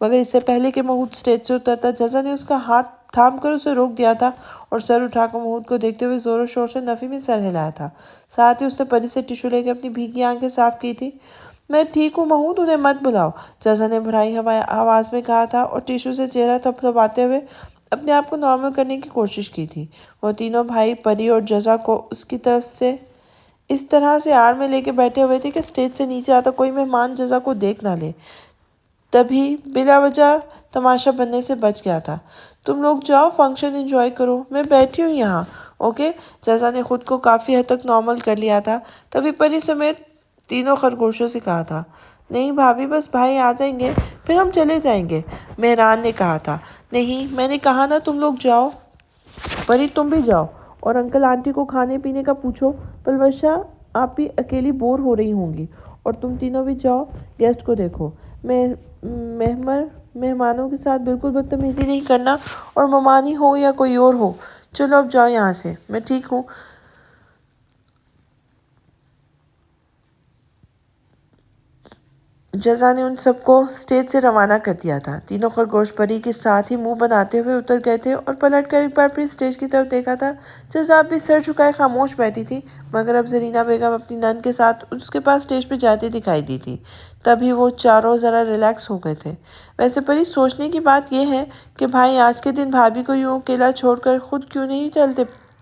مگر اس سے پہلے کہ محمود اسٹیج سے اترتا جزا نے اس کا ہاتھ تھام کر اسے روک دیا تھا اور سر اٹھا کر محمود کو دیکھتے ہوئے زور و شور سے نفی میں سر ہلایا تھا۔ ساتھ ہی اس نے پری سے ٹیشو لے کے اپنی بھیگی آنکھیں صاف کی تھی۔ میں ٹھیک ہوں محمود، انہیں مت بلاؤ، جزا نے بھرائی آواز میں کہا تھا اور ٹیشو سے چہرہ تھپتھپاتے ہوئے اپنے آپ کو نارمل کرنے کی کوشش کی تھی۔ وہ تینوں بھائی پری اور جزا کو اس کی طرف سے اس طرح سے آڑ میں لے کے بیٹھے ہوئے تھے کہ اسٹیج سے نیچے آتا کوئی مہمان جزا کو دیکھ نہ لے۔ تبھی بلا وجہ تماشا بننے سے بچ گیا تھا۔ تم لوگ جاؤ، فنکشن انجوائے کرو، میں بیٹھی ہوں یہاں، اوکے؟ جزا نے خود کو کافی حد تک نارمل کر لیا تھا۔ تبھی پری سمیت تینوں خرگوشوں سے کہا تھا، نہیں بھابھی، بس بھائی آ جائیں گے پھر ہم چلے جائیں گے۔ مہران نے کہا تھا، نہیں، میں نے کہا نا تم لوگ جاؤ۔ پری تم بھی جاؤ اور انکل آنٹی کو کھانے پینے کا پوچھو۔ پلوشا آپ بھی اکیلی بور ہو رہی ہوں گی، اور تم تینوں بھی جاؤ گیسٹ کو دیکھو۔ مہمانوں کے ساتھ بالکل بدتمیزی نہیں کرنا، اور ممانی ہو یا کوئی اور ہو۔ چلو اب جاؤ یہاں سے، میں ٹھیک ہوں۔ جزا نے ان سب کو اسٹیج سے روانہ کر دیا تھا۔ تینوں خرگوش پری کے ساتھ ہی منہ بناتے ہوئے اتر گئے تھے اور پلٹ کر ایک بار پھر اسٹیج کی طرف دیکھا تھا۔ جزا اب بھی سر جھکائے خاموش بیٹھی تھی، مگر اب زرینہ بیگم اپنی نند کے ساتھ اس کے پاس اسٹیج پہ جاتی دکھائی دی تھی۔ تبھی وہ چاروں ذرا ریلیکس ہو گئے تھے۔ ویسے پری، سوچنے کی بات یہ ہے کہ بھائی آج کے دن بھابھی کو یوں اکیلا چھوڑ کر خود کیوں نہیں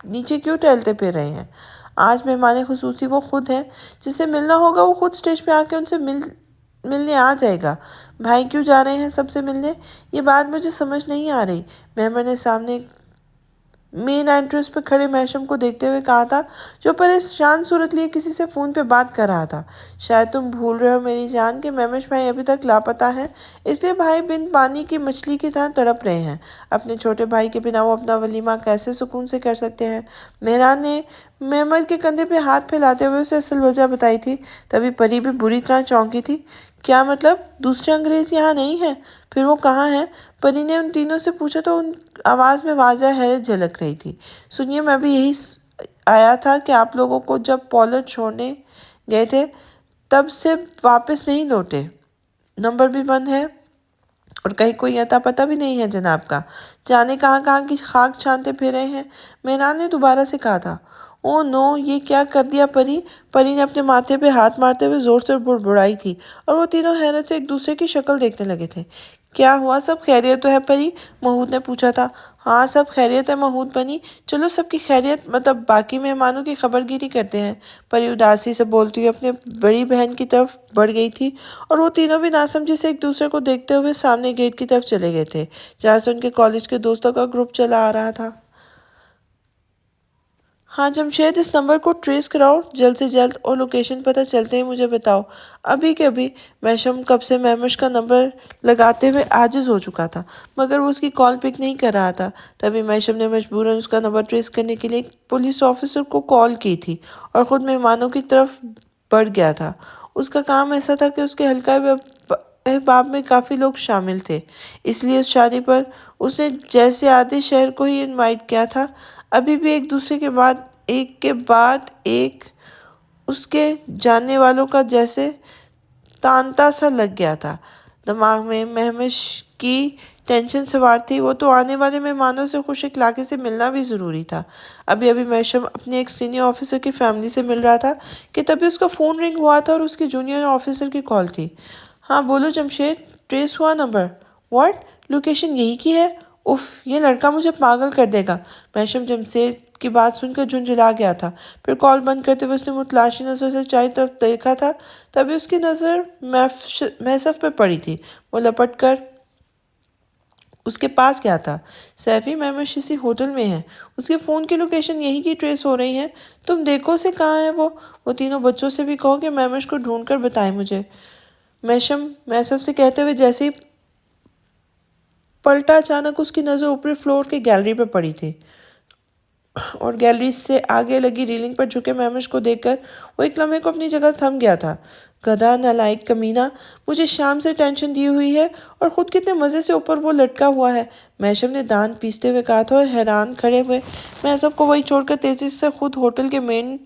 نیچے کیوں ٹہلتے پھر رہے ہیں؟ آج مہمان خصوصی وہ خود ہیں، جسے ملنا ہوگا وہ خود اسٹیج پہ آ کے ان سے ملنے آ جائے گا۔ بھائی کیوں جا رہے ہیں سب سے ملنے؟ یہ بات مجھے سمجھ نہیں آ رہی۔ ممبر نے سامنے مین انٹرنس پہ کھڑے محشم کو دیکھتے ہوئے کہا تھا، جو پریشان صورت لیے کسی سے فون پہ بات کر رہا تھا۔ شاید تم بھول رہے ہو میری جان کہ مہمش بھائی ابھی تک لاپتہ ہیں، اس لیے بھائی بن پانی کی مچھلی کی طرح تڑپ رہے ہیں۔ اپنے چھوٹے بھائی کے بنا وہ اپنا ولیمہ کیسے سکون سے کر سکتے ہیں؟ مہران نے ممبر کے کندھے پہ ہاتھ پھیلاتے ہوئے اسے اصل وجہ بتائی تھی۔ تبھی پری بھی بری طرح چونکی تھی۔ کیا مطلب؟ دوسرے انگریز یہاں نہیں ہیں؟ پھر وہ کہاں ہیں؟ پری نے ان تینوں سے پوچھا تو ان آواز میں واضح حیرت جھلک رہی تھی۔ سنیے، میں بھی یہی آیا تھا کہ آپ لوگوں کو جب پولر چھوڑنے گئے تھے تب سے واپس نہیں لوٹے، نمبر بھی بند ہے اور کہیں کوئی اتا پتہ بھی نہیں ہے جناب کا، جانے کہاں کہاں کی خاک چھانتے پھر رہے ہیں۔ مہران نے دوبارہ سے کہا تھا، او نو، یہ کیا کر دیا پری؟ پری نے اپنے ماتھے پہ ہاتھ مارتے ہوئے زور سے بڑبڑائی تھی، اور وہ تینوں حیرت سے ایک دوسرے کی شکل دیکھنے لگے تھے۔ کیا ہوا؟ سب خیریت تو ہے پری؟ محمود نے پوچھا تھا۔ ہاں سب خیریت ہے محمود بنی، چلو سب کی خیریت، مطلب باقی مہمانوں کی خبر گیری کرتے ہیں۔ پری اداسی سے بولتی ہوئی اپنے بڑی بہن کی طرف بڑھ گئی تھی، اور وہ تینوں بھی ناسمجھی سے ایک دوسرے کو دیکھتے ہوئے سامنے گیٹ کی طرف چلے گئے تھے، جہاں سے ان کے کالج کے دوستوں کا گروپ چلا آ رہا تھا۔ ہاں جمشید، اس نمبر کو ٹریس کراؤ جلد سے جلد، اور لوکیشن پتہ چلتے ہی مجھے بتاؤ۔ ابھی کے ابھی محشم کب سے مہمش کا نمبر لگاتے ہوئے عاجز ہو چکا تھا، مگر وہ اس کی کال پک نہیں کر رہا تھا۔ تبھی محشم نے مجبوراً اس کا نمبر ٹریس کرنے کے لیے ایک پولیس آفیسر کو کال کی تھی اور خود مہمانوں کی طرف بڑھ گیا تھا۔ اس کا کام ایسا تھا کہ اس کے حلقہ احباب میں کافی لوگ شامل تھے، اس لیے اس شادی پر اس نے جیسے آدھے شہر کو ہی انوائٹ کیا تھا۔ ابھی بھی ایک دوسرے کے بعد ایک اس کے جاننے والوں کا جیسے تانتا سا لگ گیا تھا۔ دماغ میں مہمش کی ٹینشن سوار تھی، وہ تو آنے والے مہمانوں سے خوش اخلاقی سے ملنا بھی ضروری تھا۔ ابھی محشم اپنے ایک سینئر آفیسر کی فیملی سے مل رہا تھا کہ تبھی اس کا فون رنگ ہوا تھا، اور اس کے جونیئر آفیسر کی کال تھی۔ ہاں بولو جمشید، ٹریس ہوا نمبر؟ واٹ؟ لوکیشن یہی کی ہے؟ اف، یہ لڑکا مجھے پاگل کر دے گا۔ محشم جمشید کی بات سن کر جھنجھلا گیا تھا، پھر کال بند کرتے ہوئے اس نے متلاشی نظر سے چاری طرف دیکھا تھا۔ تبھی اس کی نظر محسف پہ پڑی تھی۔ وہ لپٹ کر اس کے پاس گیا تھا۔ سیفی، مہمش اسی ہوٹل میں ہے، اس کے فون کی لوکیشن یہی کی ٹریس ہو رہی ہے، تم دیکھو اسے کہاں ہے وہ تینوں بچوں سے بھی کہو کہ مہمش کو ڈھونڈ کر بتائیں مجھے۔ محشم محسف سے کہتے ہوئے جیسے ہی پلٹا، اچانک اس کی نظر اوپری فلور کی گیلری پہ پڑی تھی، اور گیلری سے آگے لگی ریلنگ پر جھکے مہمش کو دیکھ کر وہ ایک لمحے کو اپنی جگہ تھم گیا تھا۔ گدھا، نالائق کمینہ، مجھے شام سے ٹینشن دی ہوئی ہے، اور خود کتنے مزے سے اوپر وہ لٹکا ہوا ہے، محشم نے دانت پیستے ہوئے کہا تھا، اور حیران کھڑے ہوئے محسف کو وہی چھوڑ کر تیزی سے خود ہوٹل کے مین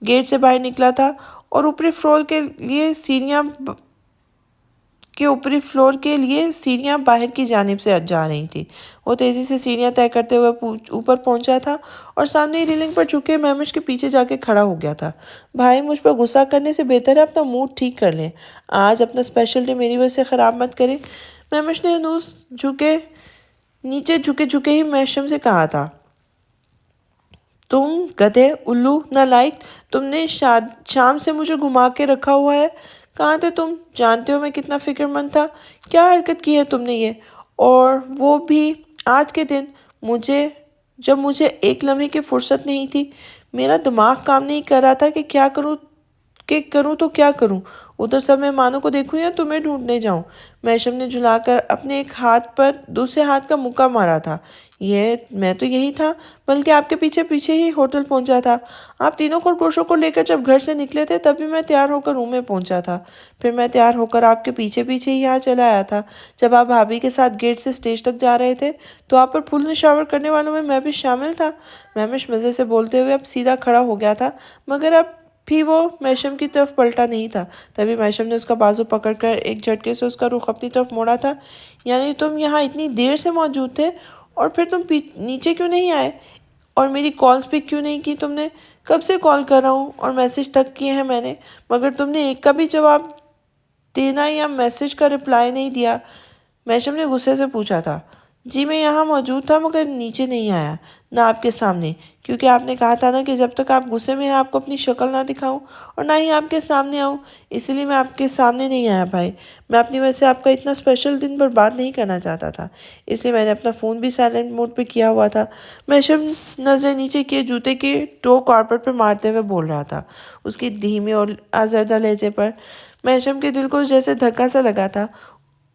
گیٹ سے باہر نکلا تھا اور اوپری فلور کے لیے سیڑھیاں کے اوپری فلور کے لیے سیڑھیاں باہر کی جانب سے جا رہی تھی۔ وہ تیزی سے سیڑھیاں طے کرتے ہوئے اوپر پہنچا تھا اور سامنے ہی ریلنگ پر جھک کے مہمش کے پیچھے جا کے کھڑا ہو گیا تھا۔ بھائی، مجھ پر غصہ کرنے سے بہتر ہے اپنا موڈ ٹھیک کر لیں۔ آج اپنا اسپیشل ڈے میری وجہ سے خراب مت کریں۔ مہمش نے نیچے جھکے ہی محشم سے کہا تھا۔ تم گدھے، الو، نالائق، تم نے شام سے مجھے گھما کے رکھا ہوا ہے۔ کہاں تھے تم؟ جانتے ہو میں کتنا فکر مند تھا۔ کیا حرکت کی ہے تم نے یہ؟ اور وہ بھی آج کے دن، جب مجھے ایک لمحے کی فرصت نہیں تھی۔ میرا دماغ کام نہیں کر رہا تھا کہ کروں تو کیا کروں۔ ادھر سب مہمانوں کو دیکھوں یا تمہیں ڈھونڈنے جاؤں۔ محشم نے جھلا کر اپنے ایک ہاتھ پر دوسرے ہاتھ کا مکہ مارا تھا۔ میں تو یہی تھا، بلکہ آپ کے پیچھے ہی ہوٹل پہنچا تھا۔ آپ تینوں خرگوشوں کو لے کر جب گھر سے نکلے تھے تب بھی میں تیار ہو کر روم میں پہنچا تھا۔ پھر میں تیار ہو کر آپ کے پیچھے ہی یہاں چلا آیا تھا۔ جب آپ بھابھی کے ساتھ گیٹ سے اسٹیج تک جا رہے تھے تو آپ پر پھول نشاور کرنے والوں میں بھی شامل تھا۔ مہمش مزے سے بولتے ہوئے اب سیدھا کھڑا ہو گیا تھا، مگر اب بھی وہ محشم کی طرف پلٹا نہیں تھا۔ تبھی محشم نے اس کا بازو پکڑ کر ایک جھٹکے سے اس کا رخ اپنی طرف موڑا تھا۔ یعنی تم یہاں اتنی دیر سے موجود تھے اور پھر تم نیچے کیوں نہیں آئے؟ اور میری کالز پک کیوں نہیں کی تم نے؟ کب سے کال کر رہا ہوں اور میسج تک کیے ہیں میں نے، مگر تم نے ایک کا بھی جواب دینا یا میسج کا رپلائی نہیں دیا۔ محشم نے غصے سے پوچھا تھا۔ جی میں یہاں موجود تھا مگر نیچے نہیں آیا، نہ آپ کے سامنے، کیونکہ آپ نے کہا تھا نا کہ جب تک آپ غصے میں ہیں آپ کو اپنی شکل نہ دکھاؤں اور نہ ہی آپ کے سامنے آؤں، اسی لیے میں آپ کے سامنے نہیں آیا بھائی۔ میں اپنی وجہ سے آپ کا اتنا اسپیشل دن برباد نہیں کرنا چاہتا تھا، اس لیے میں نے اپنا فون بھی سائلنٹ موڈ پہ کیا ہوا تھا۔ محشم نظریں نیچے کیے جوتے کے ٹو کارپیٹ پہ مارتے ہوئے بول رہا تھا، اس کی دھیمے اور آزردہ لہجے پر محشم کے دل کو جیسے دھکا سا لگا تھا۔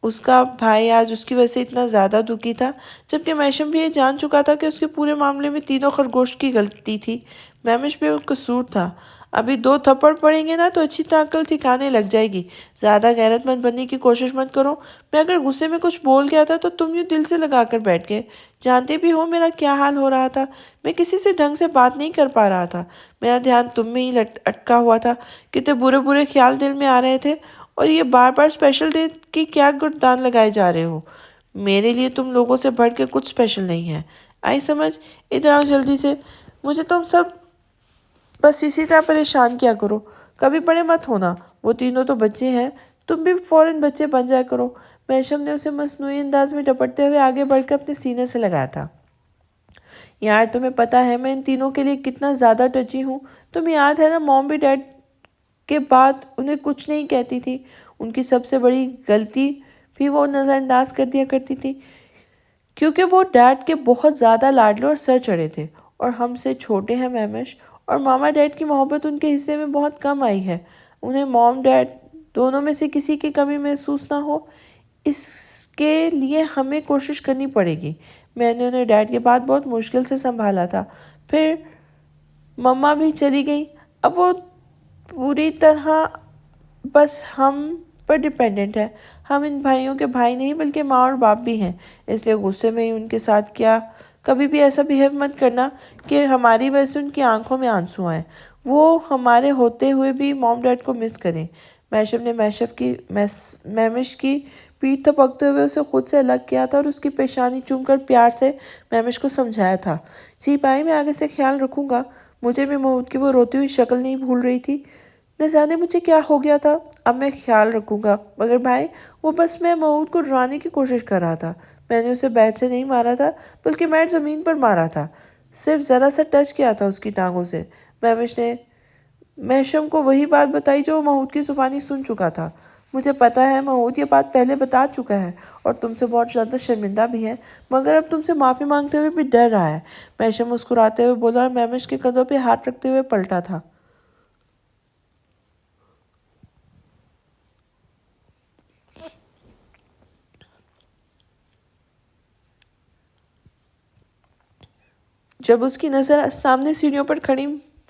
اس کا بھائی آج اس کی وجہ سے اتنا زیادہ دکھی تھا، جبکہ محشم بھی یہ جان چکا تھا کہ اس کے پورے معاملے میں تینوں خرگوش کی غلطی تھی۔ مہمش بے قصور تھا۔ ابھی 2 تھپڑ پڑیں گے نا تو اچھی طرح عقل ٹھکانے لگ جائے گی۔ زیادہ غیرت مند بننے کی کوشش مت کرو۔ میں اگر غصے میں کچھ بول گیا تھا تو تم یوں دل سے لگا کر بیٹھ گئے۔ جانتے بھی ہو میرا کیا حال ہو رہا تھا۔ میں کسی سے ڈھنگ سے بات نہیں کر پا رہا تھا۔ میرا دھیان تم میں ہی اٹکا ہوا تھا۔ کتنے برے خیال دل میں آ رہے تھے، اور یہ بار اسپیشل ڈے کی کیا گردان لگائے جا رہے ہو۔ میرے لیے تم لوگوں سے بڑھ کے کچھ اسپیشل نہیں ہے۔ آئی سمجھ؟ ادھر آؤ جلدی سے۔ مجھے تم سب بس اسی طرح پریشان کیا کرو، کبھی بڑے مت ہونا۔ وہ تینوں تو بچے ہیں، تم بھی فوراً بچے بن جایا کرو۔ محشم نے اسے مصنوعی انداز میں ڈپٹتے ہوئے آگے بڑھ کر اپنے سینے سے لگایا تھا۔ یار تمہیں پتا ہے میں ان تینوں کے لیے کتنا زیادہ ٹچی ہوں۔ تمہیں یاد ہے نا، موم بھی ڈیڈ کے بعد انہیں کچھ نہیں کہتی تھی۔ ان کی سب سے بڑی غلطی بھی وہ نظر انداز کر دیا کرتی تھی، کیونکہ وہ ڈیڈ کے بہت زیادہ لاڈلے اور سر چڑھے تھے، اور ہم سے چھوٹے ہیں مہمش، اور ماما ڈیڈ کی محبت ان کے حصے میں بہت کم آئی ہے۔ انہیں موم ڈیڈ دونوں میں سے کسی کی کمی محسوس نہ ہو، اس کے لیے ہمیں کوشش کرنی پڑے گی۔ میں نے انہیں ڈیڈ کے بعد بہت مشکل سے سنبھالا تھا، پھر مما بھی چلی گئی۔ اب وہ پوری طرح بس ہم پر ڈیپینڈنٹ ہے۔ ہم ان بھائیوں کے بھائی نہیں بلکہ ماں اور باپ بھی ہیں، اس لیے غصے میں ہی ان کے ساتھ کبھی بھی ایسا بہیو مت کرنا کہ ہماری وجہ سے ان کی آنکھوں میں آنسو آئیں۔ وہ ہمارے ہوتے ہوئے بھی موم ڈیڈ کو مس کریں۔ محشم نے مہمش کی پیٹھ تھپکتے ہوئے اسے خود سے الگ کیا تھا اور اس کی پیشانی چوم کر پیار سے مہمش کو سمجھایا تھا۔ جی بھائی، میں آگے سے خیال رکھوں گا۔ مجھے بھی محمود کی وہ روتی ہوئی شکل نہیں بھول رہی تھی۔ نہ جانے مجھے کیا ہو گیا تھا، اب میں خیال رکھوں گا۔ مگر بھائی، وہ بس میں محمود کو ڈرانے کی کوشش کر رہا تھا۔ میں نے اسے بیٹ سے نہیں مارا تھا، بلکہ میٹ زمین پر مارا تھا، صرف ذرا سا ٹچ کیا تھا اس کی ٹانگوں سے۔ مہمش نے محشم کو وہی بات بتائی جو وہ محمود کی زبانی سن چکا تھا۔ مجھے پتا ہے محمود یہ بات پہلے بتا چکا ہے اور تم سے بہت زیادہ شرمندہ بھی ہے، مگر اب تم سے معافی مانگتے ہوئے بھی ڈر رہا ہے۔ محشم مسکراتے ہوئے بولا اور مہمش کے کندھوں پہ ہاتھ رکھتے ہوئے پلٹا تھا۔ جب اس کی نظر سامنے سیڑھیوں پر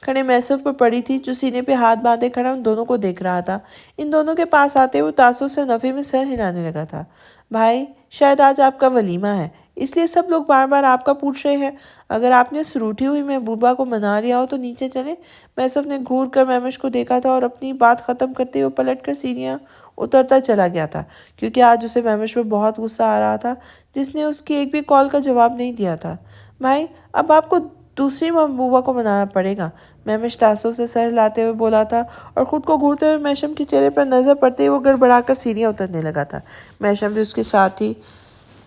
کھڑے میسف پر پڑی تھی، جو سینے پہ ہاتھ باندھے کھڑا ان دونوں کو دیکھ رہا تھا، ان دونوں کے پاس آتے وہ تاثر سے نفی میں سر ہلانے لگا تھا۔ بھائی، شاید آج آپ کا ولیمہ ہے، اس لیے سب لوگ بار بار آپ کا پوچھ رہے ہیں۔ اگر آپ نے اس روٹھی ہوئی محبوبہ کو منا لیا ہو تو نیچے چلیں۔ میوسف نے گھور کر مہمش کو دیکھا تھا اور اپنی بات ختم کرتے ہوئے پلٹ کر سیڑھیاں اترتا چلا گیا تھا، کیونکہ آج اسے مہمش پر بہت غصہ آ رہا تھا، جس نے اس کی ایک بھی کال کا جواب نہیں دیا تھا۔ بھائی، اب آپ کو دوسری محبوبہ کو منانا پڑے گا، مہمش تعصب سے سر ہلاتے ہوئے بولا تھا، اور خود کو گھورتے ہوئے میشم کے چہرے پر نظر پڑتے ہی وہ گڑبڑا کر سیڑھیاں اترنے لگا تھا۔ میشم بھی اس کے ساتھ ہی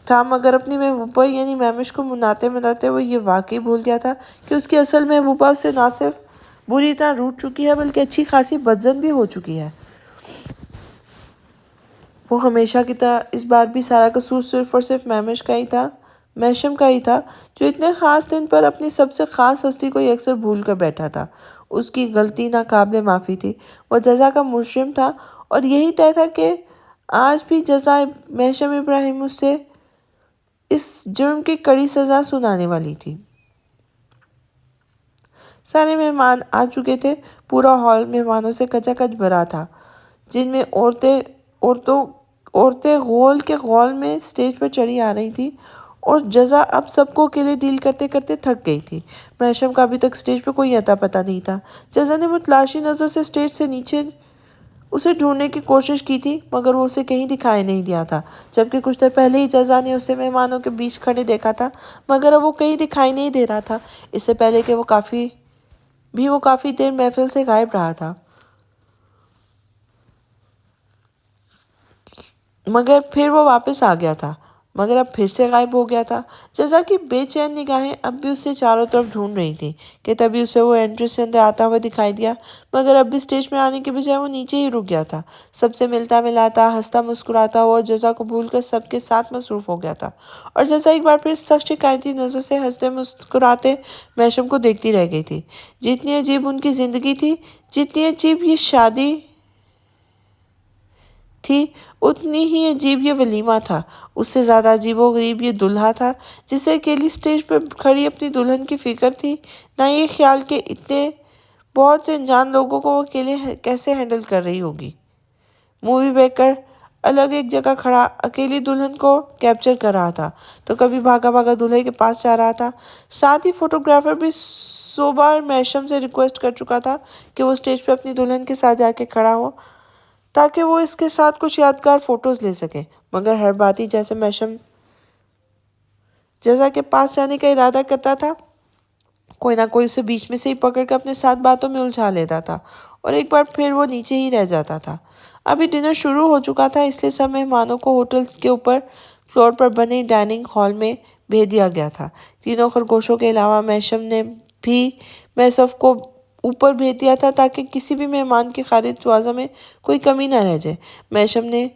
تھا، مگر اپنی محبوبہ یعنی مہمش کو مناتے مناتے وہ یہ واقعی بھول گیا تھا کہ اس کی اصل محبوبہ سے نہ صرف بری طرح روٹھ چکی ہے بلکہ اچھی خاصی بدظن بھی ہو چکی ہے۔ وہ ہمیشہ کی طرح اس بار بھی سارا قصور صرف اور صرف میشم کا ہی تھا، جو اتنے خاص دن پر اپنی سب سے خاص ہستی کو یکسر بھول کر بیٹھا تھا۔ اس کی غلطی ناقابل معافی تھی، وہ جزا کا مجرم تھا، اور یہی طے تھا کہ آج بھی جزا میشم ابراہیم اسے اس جرم کی کڑی سزا سنانے والی تھی۔ سارے مہمان آ چکے تھے، پورا ہال مہمانوں سے کچا کچ بھرا تھا، جن میں عورتیں غول کے غول میں سٹیج پر چڑھی آ رہی تھیں، اور جزا اب سب کو اکیلے ڈیل کرتے کرتے تھک گئی تھی۔ میشم کا ابھی تک سٹیج پر کوئی اتا پتہ نہیں تھا۔ جزا نے متلاشی نظروں سے سٹیج سے نیچے اسے ڈھونڈنے کی کوشش کی تھی، مگر وہ اسے کہیں دکھائی نہیں دیا تھا، جبکہ کچھ دیر پہلے ہی جزا نے اسے مہمانوں کے بیچ کھڑے دیکھا تھا، مگر اب وہ کہیں دکھائی نہیں دے رہا تھا۔ اس سے پہلے کہ وہ کافی دیر محفل سے غائب رہا تھا، مگر پھر وہ واپس آ گیا تھا، مگر اب پھر سے غائب ہو گیا تھا۔ جزا کی بے چین نگاہیں اب بھی اسے چاروں طرف ڈھونڈ رہی تھیں کہ تبھی اسے وہ انٹری سے اندر آتا ہوا دکھائی دیا، مگر اب بھی سٹیج پر آنے کے بجائے وہ نیچے ہی رک گیا تھا، سب سے ملتا ملاتا، ہنستا مسکراتا ہوا، جزا کو بھول کر سب کے ساتھ مصروف ہو گیا تھا۔ اور جزا ایک بار پھر سخت شکایتی نظروں سے ہنستے مسکراتے میشم کو دیکھتی رہ گئی تھی۔ جتنی عجیب ان کی زندگی تھی، جتنی عجیب یہ شادی تھی، اتنی ہی عجیب یہ ولیمہ تھا۔ اس سے زیادہ عجیب و غریب یہ دلہا تھا، جسے اکیلی سٹیج پر کھڑی اپنی دلہن کی فکر تھی، نہ یہ خیال کہ اتنے بہت سے انجان لوگوں کو وہ اکیلے کیسے ہینڈل کر رہی ہوگی۔ مووی بیک کر الگ ایک جگہ کھڑا اکیلی دلہن کو کیپچر کر رہا تھا، تو کبھی بھاگا بھاگا دلہے کے پاس جا رہا تھا۔ ساتھ ہی فوٹوگرافر بھی 100 بار میشم سے ریکویسٹ کر چکا تھا کہ وہ سٹیج پہ اپنی دلہن کے ساتھ جا کے کھڑا ہو، تاکہ وہ اس کے ساتھ کچھ یادگار فوٹوز لے سکے، مگر ہر بات ہی جیسے میشم جزا کے پاس جانے کا ارادہ کرتا تھا، کوئی نہ کوئی اسے بیچ میں سے ہی پکڑ کر اپنے ساتھ باتوں میں الجھا لیتا تھا، اور ایک بار پھر وہ نیچے ہی رہ جاتا تھا۔ ابھی ڈنر شروع ہو چکا تھا، اس لیے سب مہمانوں کو ہوٹلز کے اوپر فلور پر بنے ڈائننگ ہال میں بھیج دیا گیا تھا۔ تینوں خرگوشوں کے علاوہ میشم نے بھی میوسف کو اوپر بھیج دیا تھا، تاکہ کسی بھی مہمان کی خارج توازن میں کوئی کمی نہ رہ جائے۔ میشم نے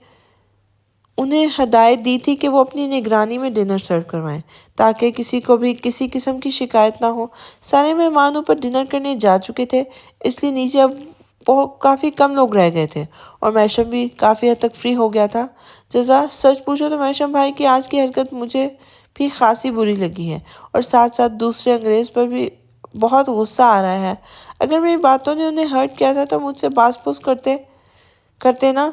انہیں ہدایت دی تھی کہ وہ اپنی نگرانی میں ڈنر سرو کروائیں، تاکہ کسی کو بھی کسی قسم کی شکایت نہ ہو۔ سارے مہمان اوپر ڈنر کرنے جا چکے تھے، اس لیے نیچے اب کافی کم لوگ رہ گئے تھے، اور میشم بھی کافی حد تک فری ہو گیا تھا۔ جزا، سچ پوچھو تو میشم بھائی کی آج کی حرکت مجھے بھی خاصی بری لگی ہے، اور ساتھ ساتھ دوسرے انگریز پر بھی بہت غصہ آ رہا ہے۔ اگر میری باتوں نے انہیں ہرٹ کیا تھا تو مجھ سے باز پوز کرتے نا،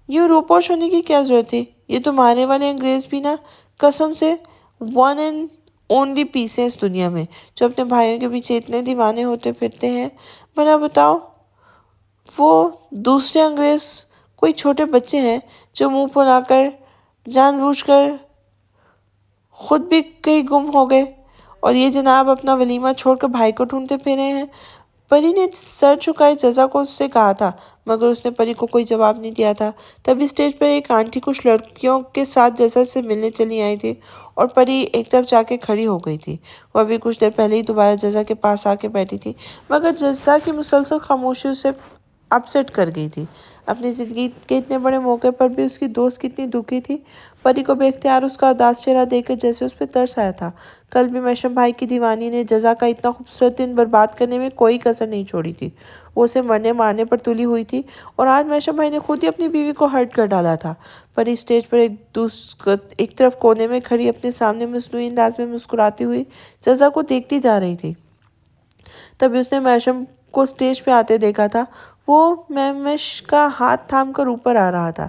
یوں روپوش ہونے کی کیا ضرورت تھی؟ یہ تو مارنے والے انگریز بھی نا، قسم سے ون اینڈ اونلی پیس ہیں اس دنیا میں، جو اپنے بھائیوں کے پیچھے اتنے دیوانے ہوتے پھرتے ہیں۔ بھلا بتاؤ، وہ دوسرے انگریز کوئی چھوٹے بچے ہیں جو منہ پھلا کر جان بوجھ کر خود بھی کہیں گم ہو گئے، اور یہ جناب اپنا ولیمہ چھوڑ کر بھائی کو ڈھونڈتے پھر رہے ہیں؟ پری نے سر جھکائے جزا کو اس سے کہا تھا، مگر اس نے پری کو کوئی جواب نہیں دیا تھا۔ تبھی سٹیج پر ایک آنٹی کچھ لڑکیوں کے ساتھ جزا سے ملنے چلی آئی تھی، اور پری ایک طرف جا کے کھڑی ہو گئی تھی۔ وہ ابھی کچھ دیر پہلے ہی دوبارہ جزا کے پاس آ کے بیٹھی تھی، مگر جزا کی مسلسل خاموشی اسے اپسیٹ کر گئی تھی۔ اپنی زندگی کے اتنے بڑے موقع پر بھی اس کی دوست کتنی دکھی تھی۔ پری کو بے اختیار اس کا اداس چہرہ دیکھ کر جیسے اس پہ ترس آیا تھا۔ کل بھی میشم بھائی کی دیوانی نے جزا کا اتنا خوبصورت دن برباد کرنے میں کوئی کسر نہیں چھوڑی تھی۔ وہ اسے مرنے مارنے پر تلی ہوئی تھی، اور آج میشم بھائی نے خود ہی اپنی بیوی کو ہرٹ کر ڈالا تھا۔ پری سٹیج پر ایک طرف کونے میں کھڑی اپنے سامنے مصنوعی انداز میں مسکراتی ہوئی جزا کو دیکھتی جا رہی تھی۔ تبھی اس نے میشم کو سٹیج پہ آتے دیکھا تھا۔ وہ مہمش کا ہاتھ تھام کر اوپر آ رہا تھا۔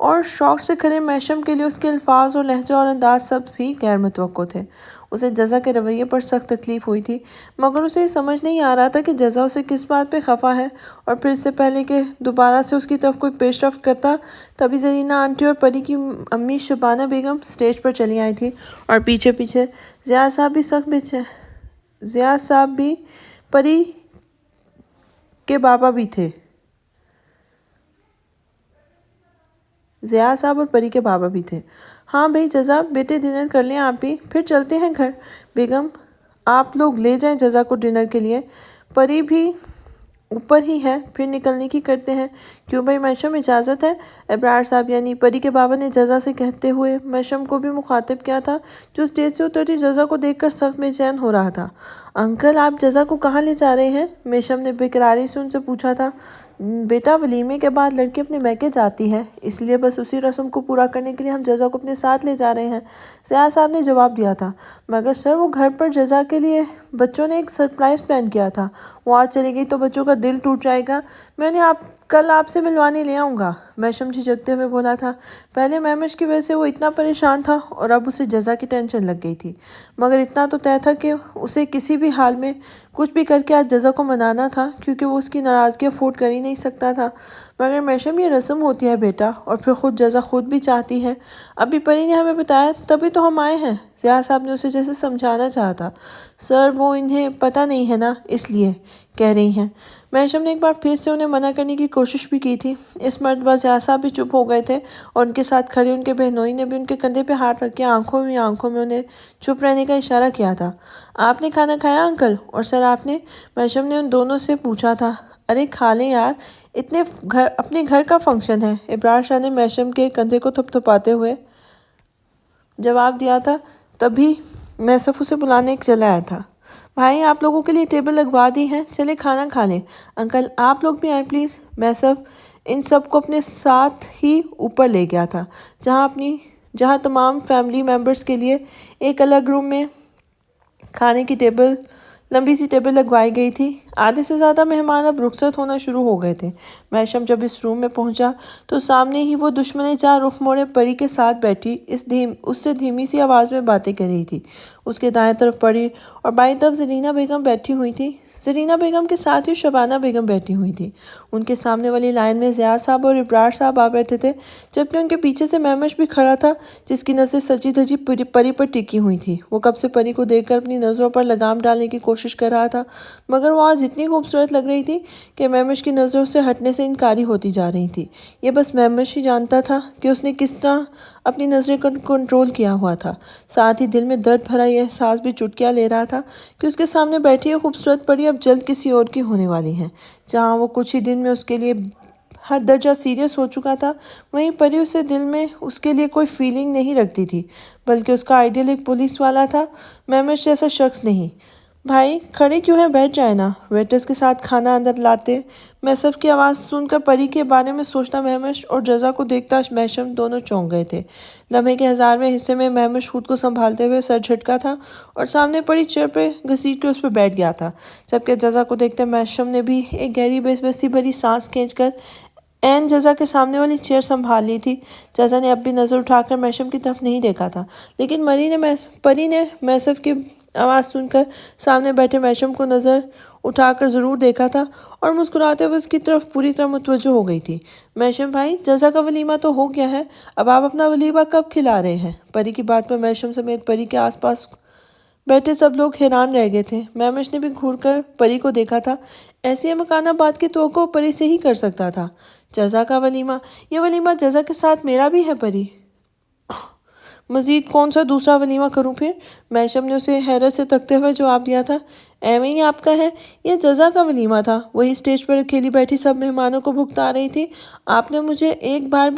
اور شوق سے کھڑے محشم کے لیے اس کے الفاظ اور لہجہ اور انداز سب بھی غیر متوقع تھے۔ اسے جزا کے رویے پر سخت تکلیف ہوئی تھی، مگر اسے یہ سمجھ نہیں آ رہا تھا کہ جزا اسے کس بات پہ خفا ہے، اور پھر اس سے پہلے کہ دوبارہ سے اس کی طرف کوئی پیش رفت کرتا، تبھی زرینہ آنٹی اور پری کی امی شبانہ بیگم سٹیج پر چلی آئی تھی، اور پیچھے پیچھے ضیاء صاحب بھی پری کے بابا بھی تھے۔ ضیاء صاحب اور پری کے بابا بھی تھے۔ ہاں بھئی جزا، بیٹے ڈنر کر لیں آپ بھی، پھر چلتے ہیں گھر۔ بیگم آپ لوگ لے جائیں جزا کو ڈنر کے لیے، پری بھی اوپر ہی ہے، پھر نکلنے کی کرتے ہیں۔ کیوں بھائی محشم، اجازت ہے؟ ابرار صاحب یعنی پری کے بابا نے جزا سے کہتے ہوئے محشم کو بھی مخاطب کیا تھا، جو اسٹیج سے اترتی جزا کو دیکھ کر سخت بے چین ہو رہا تھا۔ انکل آپ جزا کو کہاں لے جا رہے ہیں؟ محشم نے بےقراری سے ان سے پوچھا تھا۔ بیٹا ولیمے کے بعد لڑکی اپنے میکے جاتی ہے، اس لیے بس اسی رسم کو پورا کرنے کے لیے ہم جزا کو اپنے ساتھ لے جا رہے ہیں، ضیاء صاحب نے جواب دیا تھا۔ مگر سر وہ گھر پر جزا کے لیے بچوں نے ایک سرپرائز پلان کیا تھا، وہ آج چلی گئی تو بچوں کا دل ٹوٹ جائے گا، میں انہیں کل آپ سے ملوانے لے آؤں گا، محشم جھجکتے ہوئے بولا تھا۔ پہلے مہمش کی وجہ سے وہ اتنا پریشان تھا اور اب اسے جزا کی ٹینشن لگ گئی تھی، مگر اتنا تو طے تھا کہ اسے کسی بھی حال میں کچھ بھی کر کے آج جزا کو منانا تھا، کیونکہ وہ اس کی ناراضگی افورڈ کر ہی نہیں سکتا تھا۔ مگر محشم یہ رسم ہوتی ہے بیٹا، اور پھر خود جزا خود بھی چاہتی ہے، ابھی پری نے ہمیں بتایا تبھی تو ہم آئے ہیں، ضیاء صاحب نے اسے جیسے سمجھانا چاہا تھا۔ سر وہ انہیں پتہ نہیں ہے نا، اس لیے کہہ رہی ہیں۔ محشم نے ایک بار پھر سے انہیں منع کرنے کی کوشش بھی کی تھی۔ اس مرتبہ ضیاء صاحب بھی چپ ہو گئے تھے، اور ان کے ساتھ کھڑے ان کے بہنوئی نے بھی ان کے کندھے پہ ہاتھ رکھ کے آنکھوں میں انہیں چپ رہنے کا اشارہ کیا تھا۔ آپ نے کھانا کھایا انکل؟ اور سر آپ نے؟ محشم نے ان دونوں سے پوچھا تھا۔ ارے کھا لیں یار، اپنے گھر کا فنکشن ہے، ابرار شاہ نے محشم کے کندھے کو تھپتھپاتے ہوئے جواب دیا تھا۔ تبھی میسف اسے بلانے چلا آیا تھا۔ بھائی آپ لوگوں کے لیے ٹیبل لگوا دی ہیں، چلے کھانا کھا لیں۔ انکل آپ لوگ بھی آئیں پلیز۔ میسف ان سب کو اپنے ساتھ ہی اوپر لے گیا تھا، جہاں تمام فیملی ممبرز کے لیے ایک الگ روم میں کھانے کی لمبی سی ٹیبل لگوائی گئی تھی۔ آدھے سے زیادہ مہمان اب رخصت ہونا شروع ہو گئے تھے۔ محشم جب اس روم میں پہنچا تو سامنے ہی وہ دشمنے جاں رخ موڑے پری کے ساتھ بیٹھی اس سے دھیمی سی آواز میں باتیں کر رہی تھی۔ اس کے دائیں طرف پری اور بائیں طرف زرینہ بیگم بیٹھی ہوئی تھی۔ زرینہ بیگم کے ساتھ ہی شبانہ بیگم بیٹھی ہوئی تھی۔ ان کے سامنے والی لائن میں ضیاء صاحب اور ابرار صاحب آ بیٹھے تھے، جبکہ ان کے پیچھے سے مہمش بھی کھڑا تھا، جس کی نظر سجی دھجی پری پر ٹکی ہوئی تھی۔ وہ کب سے پری کو دیکھ کر اپنی نظروں پر لگام ڈالنے کی کوشش کر رہا تھا، مگر وہ آج اتنی خوبصورت لگ رہی تھی کہ مہمش کی نظر اس سے ہٹنے سے انکاری ہوتی جا رہی تھی۔ یہ بس مہمش ہی جانتا تھا کہ اس نے کس طرح اپنی نظریں کنٹرول کیا ہوا تھا۔ ساتھ ہی دل میں درد بھرا یہ احساس بھی چٹکیاں لے رہا تھا کہ اس کے سامنے بیٹھی یہ خوبصورت پری اب جلد کسی اور کی ہونے والی ہیں۔ جہاں وہ کچھ ہی دن میں اس کے لیے حد درجہ سیریس ہو چکا تھا، وہیں پری اسے دل میں اس کے لیے کوئی فیلنگ نہیں رکھتی تھی، بلکہ اس کا آئیڈیل ایک پولیس والا تھا، مہمش جیسا شخص نہیں۔ بھائی کھڑے کیوں ہیں، بیٹھ جائیں نا، ویٹرز کے ساتھ کھانا اندر لاتے۔ میسف کی آواز سن کر پری کے بارے میں سوچتا مہمش اور جزا کو دیکھتا محشم دونوں چونک گئے تھے۔ لمحے کے 1000ویں حصے میں مہمش خود کو سنبھالتے ہوئے سر جھٹکا تھا اور سامنے پڑی چیئر پہ گھسیٹ کے اس پہ بیٹھ گیا تھا، جبکہ جزا کو دیکھتے محشم نے بھی ایک گہری بے بسی بھری سانس کھینچ کر عین جزا کے سامنے والی چیئر سنبھال لی تھی۔ جزا نے اب بھی نظر اٹھا کر محشم کی طرف نہیں دیکھا تھا، لیکن پری نے میسف کی آواز سن کر سامنے بیٹھے محشم کو نظر اٹھا کر ضرور دیکھا تھا، اور مسکراتے ہوئے اس کی طرف پوری طرح متوجہ ہو گئی تھی۔ محشم بھائی جزا کا ولیمہ تو ہو گیا ہے، اب آپ اپنا ولیمہ کب کھلا رہے ہیں؟ پری کی بات پر محشم سمیت پری کے آس پاس بیٹھے سب لوگ حیران رہ گئے تھے۔ مہمش نے بھی گھور کر پری کو دیکھا تھا، ایسی مکانہ بات کی توقع پری سے ہی کر سکتا تھا۔ جزا کا ولیمہ؟ یہ ولیمہ جزا کے ساتھ میرا بھی ہے پری؟ مزید کون سا دوسرا ولیمہ کروں پھر؟ محشم نے اسے حیرت سے تکتے ہوئے جواب دیا تھا۔ ایویں ہی آپ کا ہے، یہ جزا کا ولیمہ تھا، وہی اسٹیج پر اکیلی بیٹھی سب مہمانوں کو بھگتا رہی تھی۔ آپ تو مجھے ایک بار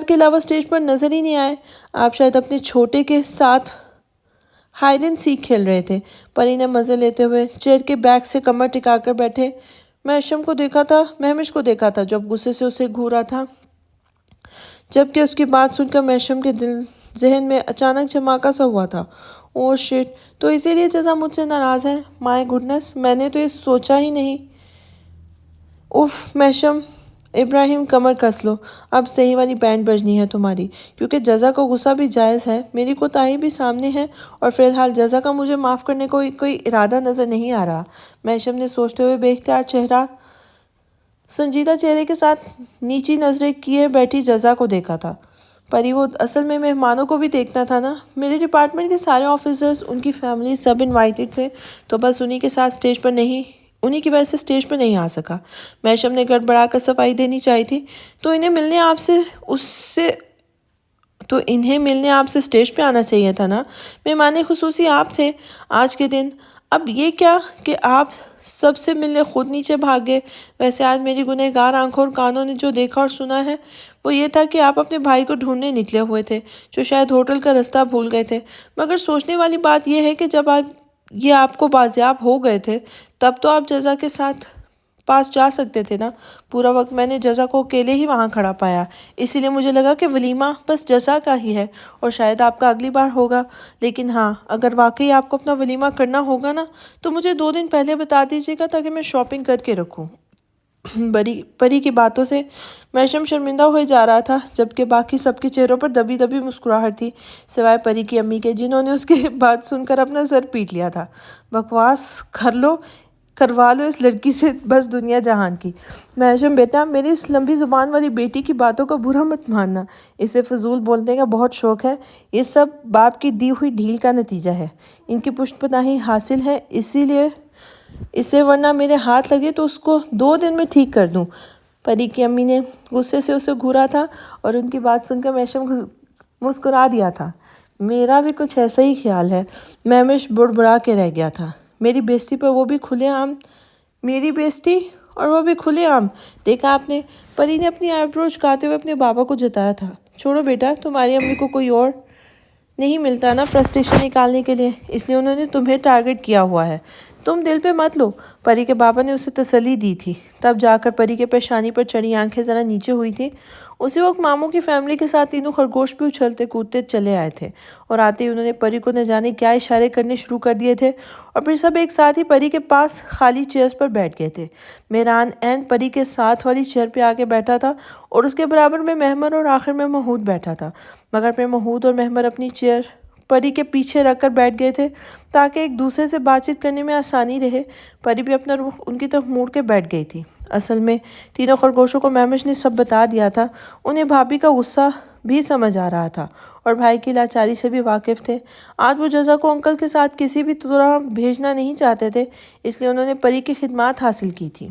کے علاوہ اسٹیج پر نظر ہی نہیں آئے، آپ شاید اپنے چھوٹے کے ساتھ ہائیڈ اینڈ سیک کھیل رہے تھے۔ پری نے مزے لیتے ہوئے چیئر کے بیک سے کمر ٹکا کر بیٹھے مہمش کو دیکھا تھا، جو اب غصے سے اسے گھورا تھا، جبکہ اس کی بات سن کر محشم کے ذہن میں اچانک جھماکا سا ہوا تھا۔ اوہ شٹ، تو اسی لیے جزا مجھ سے ناراض ہے، مائی گڈنس، میں نے تو یہ سوچا ہی نہیں۔ اف محشم، ابراہیم کمر کس لو، اب صحیح والی بینڈ بجنی ہے تمہاری، کیونکہ جزا کا غصہ بھی جائز ہے، میری کوتاہی بھی سامنے ہے، اور فی الحال جزا کا مجھے معاف کرنے کو کوئی ارادہ نظر نہیں آ رہا۔ میشم نے سوچتے ہوئے بے اختیار سنجیدہ چہرے کے ساتھ نیچی نظریں کیے بیٹھی جزا کو دیکھا تھا۔ پری، وہ اصل میں مہمانوں کو بھی دیکھنا تھا نا؟ میرے ڈپارٹمنٹ کے سارے آفیسرز، ان کی فیملی سب انوائٹڈ تھے، تو بس انہی کی وجہ سے اسٹیج پر نہیں آ سکا۔ میشم نے گڑبڑا کر صفائی دینی چاہی تھی، تو انہیں ملنے آپ سے اسٹیج پہ آنا چاہیے تھا نا؟ مہمان خصوصی آپ تھے آج کے دن۔ اب یہ کیا کہ آپ سب سے ملنے خود نیچے بھاگ گئے؟ ویسے آج میری گنہگار آنکھوں اور کانوں نے جو دیکھا اور سنا ہے وہ یہ تھا کہ آپ اپنے بھائی کو ڈھونڈنے نکلے ہوئے تھے، جو شاید ہوٹل کا راستہ بھول گئے تھے۔ مگر سوچنے والی بات یہ ہے کہ جب آپ کو بازیاب ہو گئے تھے تب تو آپ جزا کے ساتھ پاس جا سکتے تھے نا؟ پورا وقت میں نے جزا کو اکیلے ہی وہاں کھڑا پایا، اسی لیے مجھے لگا کہ ولیمہ بس جزا کا ہی ہے، اور شاید آپ کا اگلی بار ہوگا۔ لیکن ہاں، اگر واقعی آپ کو اپنا ولیمہ کرنا ہوگا نا تو مجھے 2 دن پہلے بتا دیجیے گا، تاکہ میں شاپنگ کر کے رکھوں۔ پری کی باتوں سے میشم شرمندہ ہوئے جا رہا تھا، جبکہ باقی سب کے چہروں پر دبی دبی مسکراہٹ تھی، سوائے پری کی امی کے، جنہوں نے اس کی بات سن کر اپنا سر پیٹ لیا تھا۔ بکواس کروا لو اس لڑکی سے بس دنیا جہان کی۔ میشم بیٹا، میری اس لمبی زبان والی بیٹی کی باتوں کا برا مت ماننا، اسے فضول بولنے کا بہت شوق ہے، یہ سب باپ کی دی ہوئی ڈھیل کا نتیجہ ہے، ان کی پشت پناہی حاصل ہے، اسی لیے اسے ورنہ میرے ہاتھ لگے تو اس کو 2 دن میں ٹھیک کر دوں۔ پری کی امی نے غصے سے اسے گھورا تھا، اور ان کی بات سن کر میشم مسکرا دیا تھا۔ میرا بھی کچھ ایسا ہی خیال ہے، میمش بڑبڑا کے رہ گیا تھا۔ میری بےزتی اور وہ بھی کھلے عام، دیکھا آپ نے؟ پری نے اپنی آئیبرو جھکاتے ہوئے اپنے بابا کو جتایا تھا۔ چھوڑو بیٹا، تمہاری امی کو کوئی اور نہیں ملتا نا فرسٹریشن نکالنے کے لیے، اس لیے انہوں نے تمہیں ٹارگٹ کیا ہوا ہے، تم دل پہ مت لو۔ پری کے بابا نے اسے تسلی دی تھی، تب جا کر پری کے پیشانی پر چڑھی آنکھیں ذرا نیچے ہوئی تھیں۔ اسی وقت ماموں کی فیملی کے ساتھ تینوں خرگوش بھی اچھلتے کودتے چلے آئے تھے، اور آتے ہی انہوں نے پری کو نہ جانے کیا اشارے کرنے شروع کر دیے تھے، اور پھر سب ایک ساتھ ہی پری کے پاس خالی چیئرز پر بیٹھ گئے تھے۔ مہران عین پری کے ساتھ والی چیئر پہ آ کے بیٹھا تھا، اور اس کے برابر میں مہمر اور آخر میں محمود بیٹھا تھا، مگر پھر محمود اور مہمر اپنی چیئر پری کے پیچھے رکھ کر بیٹھ گئے تھے تاکہ ایک دوسرے سے بات چیت کرنے میں آسانی رہے۔ پری بھی اپنا رخ ان کی طرف موڑ کے بیٹھ گئی تھی۔ اصل میں تینوں خرگوشوں کو میمش نے سب بتا دیا تھا، انہیں بھابھی کا غصہ بھی سمجھ آ رہا تھا، اور بھائی کی لاچاری سے بھی واقف تھے۔ آج وہ جزا کو انکل کے ساتھ کسی بھی طرح بھیجنا نہیں چاہتے تھے، اس لیے انہوں نے پری کی خدمات حاصل کی تھی۔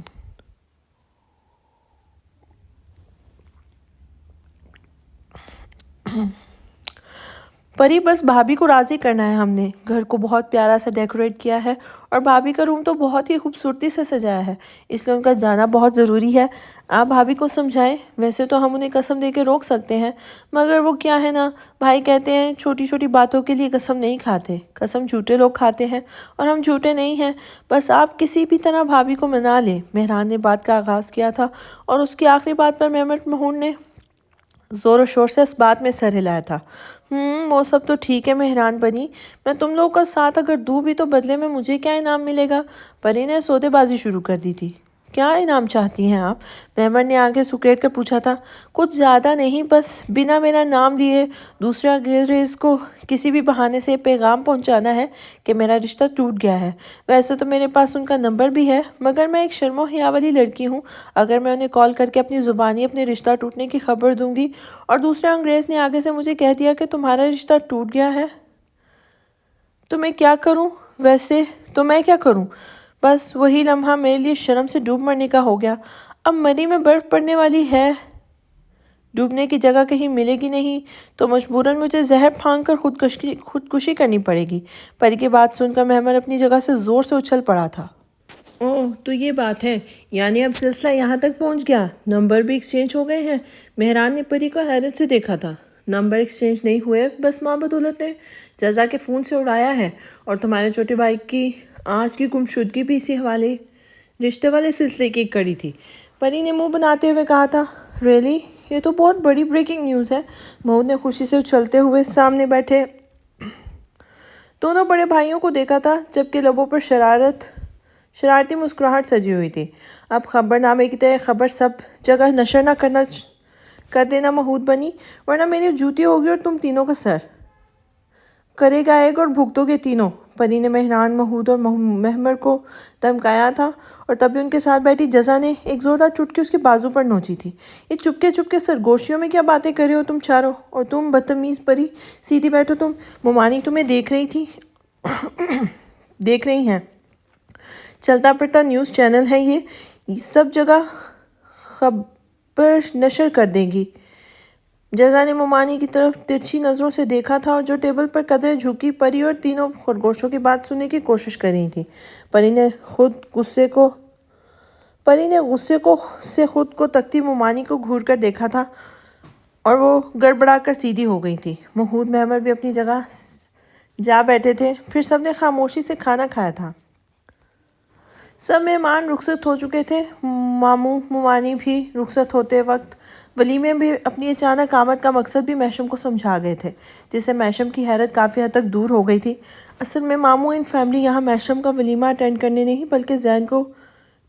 پری، بس بھابھی کو راضی کرنا ہے، ہم نے گھر کو بہت پیارا سا ڈیکوریٹ کیا ہے، اور بھابھی کا روم تو بہت ہی خوبصورتی سے سجایا ہے، اس لیے ان کا جانا بہت ضروری ہے۔ آپ بھابھی کو سمجھائیں، ویسے تو ہم انہیں قسم دے کے روک سکتے ہیں، مگر وہ کیا ہے نا، بھائی کہتے ہیں چھوٹی چھوٹی باتوں کے لیے قسم نہیں کھاتے، قسم جھوٹے لوگ کھاتے ہیں، اور ہم جھوٹے نہیں ہیں، بس آپ کسی بھی طرح بھابھی کو منا لیں۔ مہران نے بات کا آغاز کیا تھا، اور اس کی آخری بات پر محمود نے زور و شور سے اس بات میں سر ہلایا تھا۔ وہ سب تو ٹھیک ہے مہران بنی، میں تم لوگوں کا ساتھ اگر دوں بھی تو بدلے میں مجھے کیا انعام ملے گا؟ پری نے سودے بازی شروع کر دی تھی۔ کیا انعام چاہتی ہیں آپ؟ مہمر نے آنکھیں سکیٹ کر پوچھا تھا۔ کچھ زیادہ نہیں، بس بنا میرا نام لیے دوسرے انگریز کو کسی بھی بہانے سے یہ پیغام پہنچانا ہے کہ میرا رشتہ ٹوٹ گیا ہے۔ ویسے تو میرے پاس ان کا نمبر بھی ہے، مگر میں ایک شرم و حیا والی لڑکی ہوں، اگر میں انہیں کال کر کے اپنی زبانی اپنے رشتہ ٹوٹنے کی خبر دوں گی، اور دوسرے انگریز نے آگے سے مجھے کہہ دیا کہ تمہارا رشتہ ٹوٹ گیا ہے، تو میں کیا کروں؟ بس وہی لمحہ میرے لیے شرم سے ڈوب مرنے کا ہو گیا۔ اب مری میں برف پڑنے والی ہے، ڈوبنے کی جگہ کہیں ملے گی نہیں، تو مجبوراً مجھے زہر پھانک کر خودکشی کرنی پڑے گی۔ پری کی بات سن کر مہمر اپنی جگہ سے زور سے اچھل پڑا تھا۔ اوہ، تو یہ بات ہے، یعنی اب سلسلہ یہاں تک پہنچ گیا، نمبر بھی ایکسچینج ہو گئے ہیں؟ مہران نے پری کو حیرت سے دیکھا تھا۔ نمبر ایکسچینج نہیں ہوئے، بس ماں بدولت نے جزا کے فون سے اڑایا ہے، اور تمہارے چھوٹے بھائی کی آج کی گمشدگی بھی اسی رشتے والے سلسلے کی ایک کڑی تھی، پری نے منہ بناتے ہوئے کہا تھا۔ ریئلی؟ یہ تو بہت بڑی بریکنگ نیوز ہے۔ محمود نے خوشی سے اچھلتے ہوئے سامنے بیٹھے دونوں بڑے بھائیوں کو دیکھا تھا، جبکہ لبوں پر شرارت شرارتی مسکراہٹ سجی ہوئی تھی۔ اب خبر نامے کی طرح خبر سب جگہ نشر نہ کر دینا محود بنی، ورنہ میری جوتی ہوگی اور تم تینوں کا سر کرے گا ایک اور بھگتو گے تینوں۔ پری نے مہران، محود اور مہمر کو دھمکایا تھا اور تبھی ان کے ساتھ بیٹھی جزا نے ایک زوردار چٹکی اس کے بازو پر نوچی تھی۔ یہ چپکے سرگوشیوں میں کیا باتیں کر رہے ہو تم چاروں؟ اور تم بدتمیز پری، سیدھی بیٹھو تم، ممانی تمہیں دیکھ رہی ہیں۔ چلتا پھرتا نیوز چینل ہے یہ سب جگہ خبر نشر کر دیں گی۔ جزا نے ممانی کی طرف ترچھی نظروں سے دیکھا تھا اور جو ٹیبل پر قدرے جھکی پری اور تینوں خرگوشوں کی بات سننے کی کوشش کر رہی تھی۔ پری نے غصے سے خود کو تکتی ممانی کو گھور کر دیکھا تھا اور وہ گڑبڑا کر سیدھی ہو گئی تھی۔ محود، مہمر بھی اپنی جگہ جا بیٹھے تھے۔ پھر سب نے خاموشی سے کھانا کھایا تھا۔ سب مہمان رخصت ہو چکے تھے۔ ماموں ممانی بھی رخصت ہوتے وقت ولیمے بھی اپنی اچانک آمد کا مقصد بھی محشم کو سمجھا گئے تھے، جس سے محشم کی حیرت کافی حد تک دور ہو گئی تھی۔ اصل میں ماموں ان فیملی یہاں محشم کا ولیمہ اٹینڈ کرنے نہیں بلکہ زین کو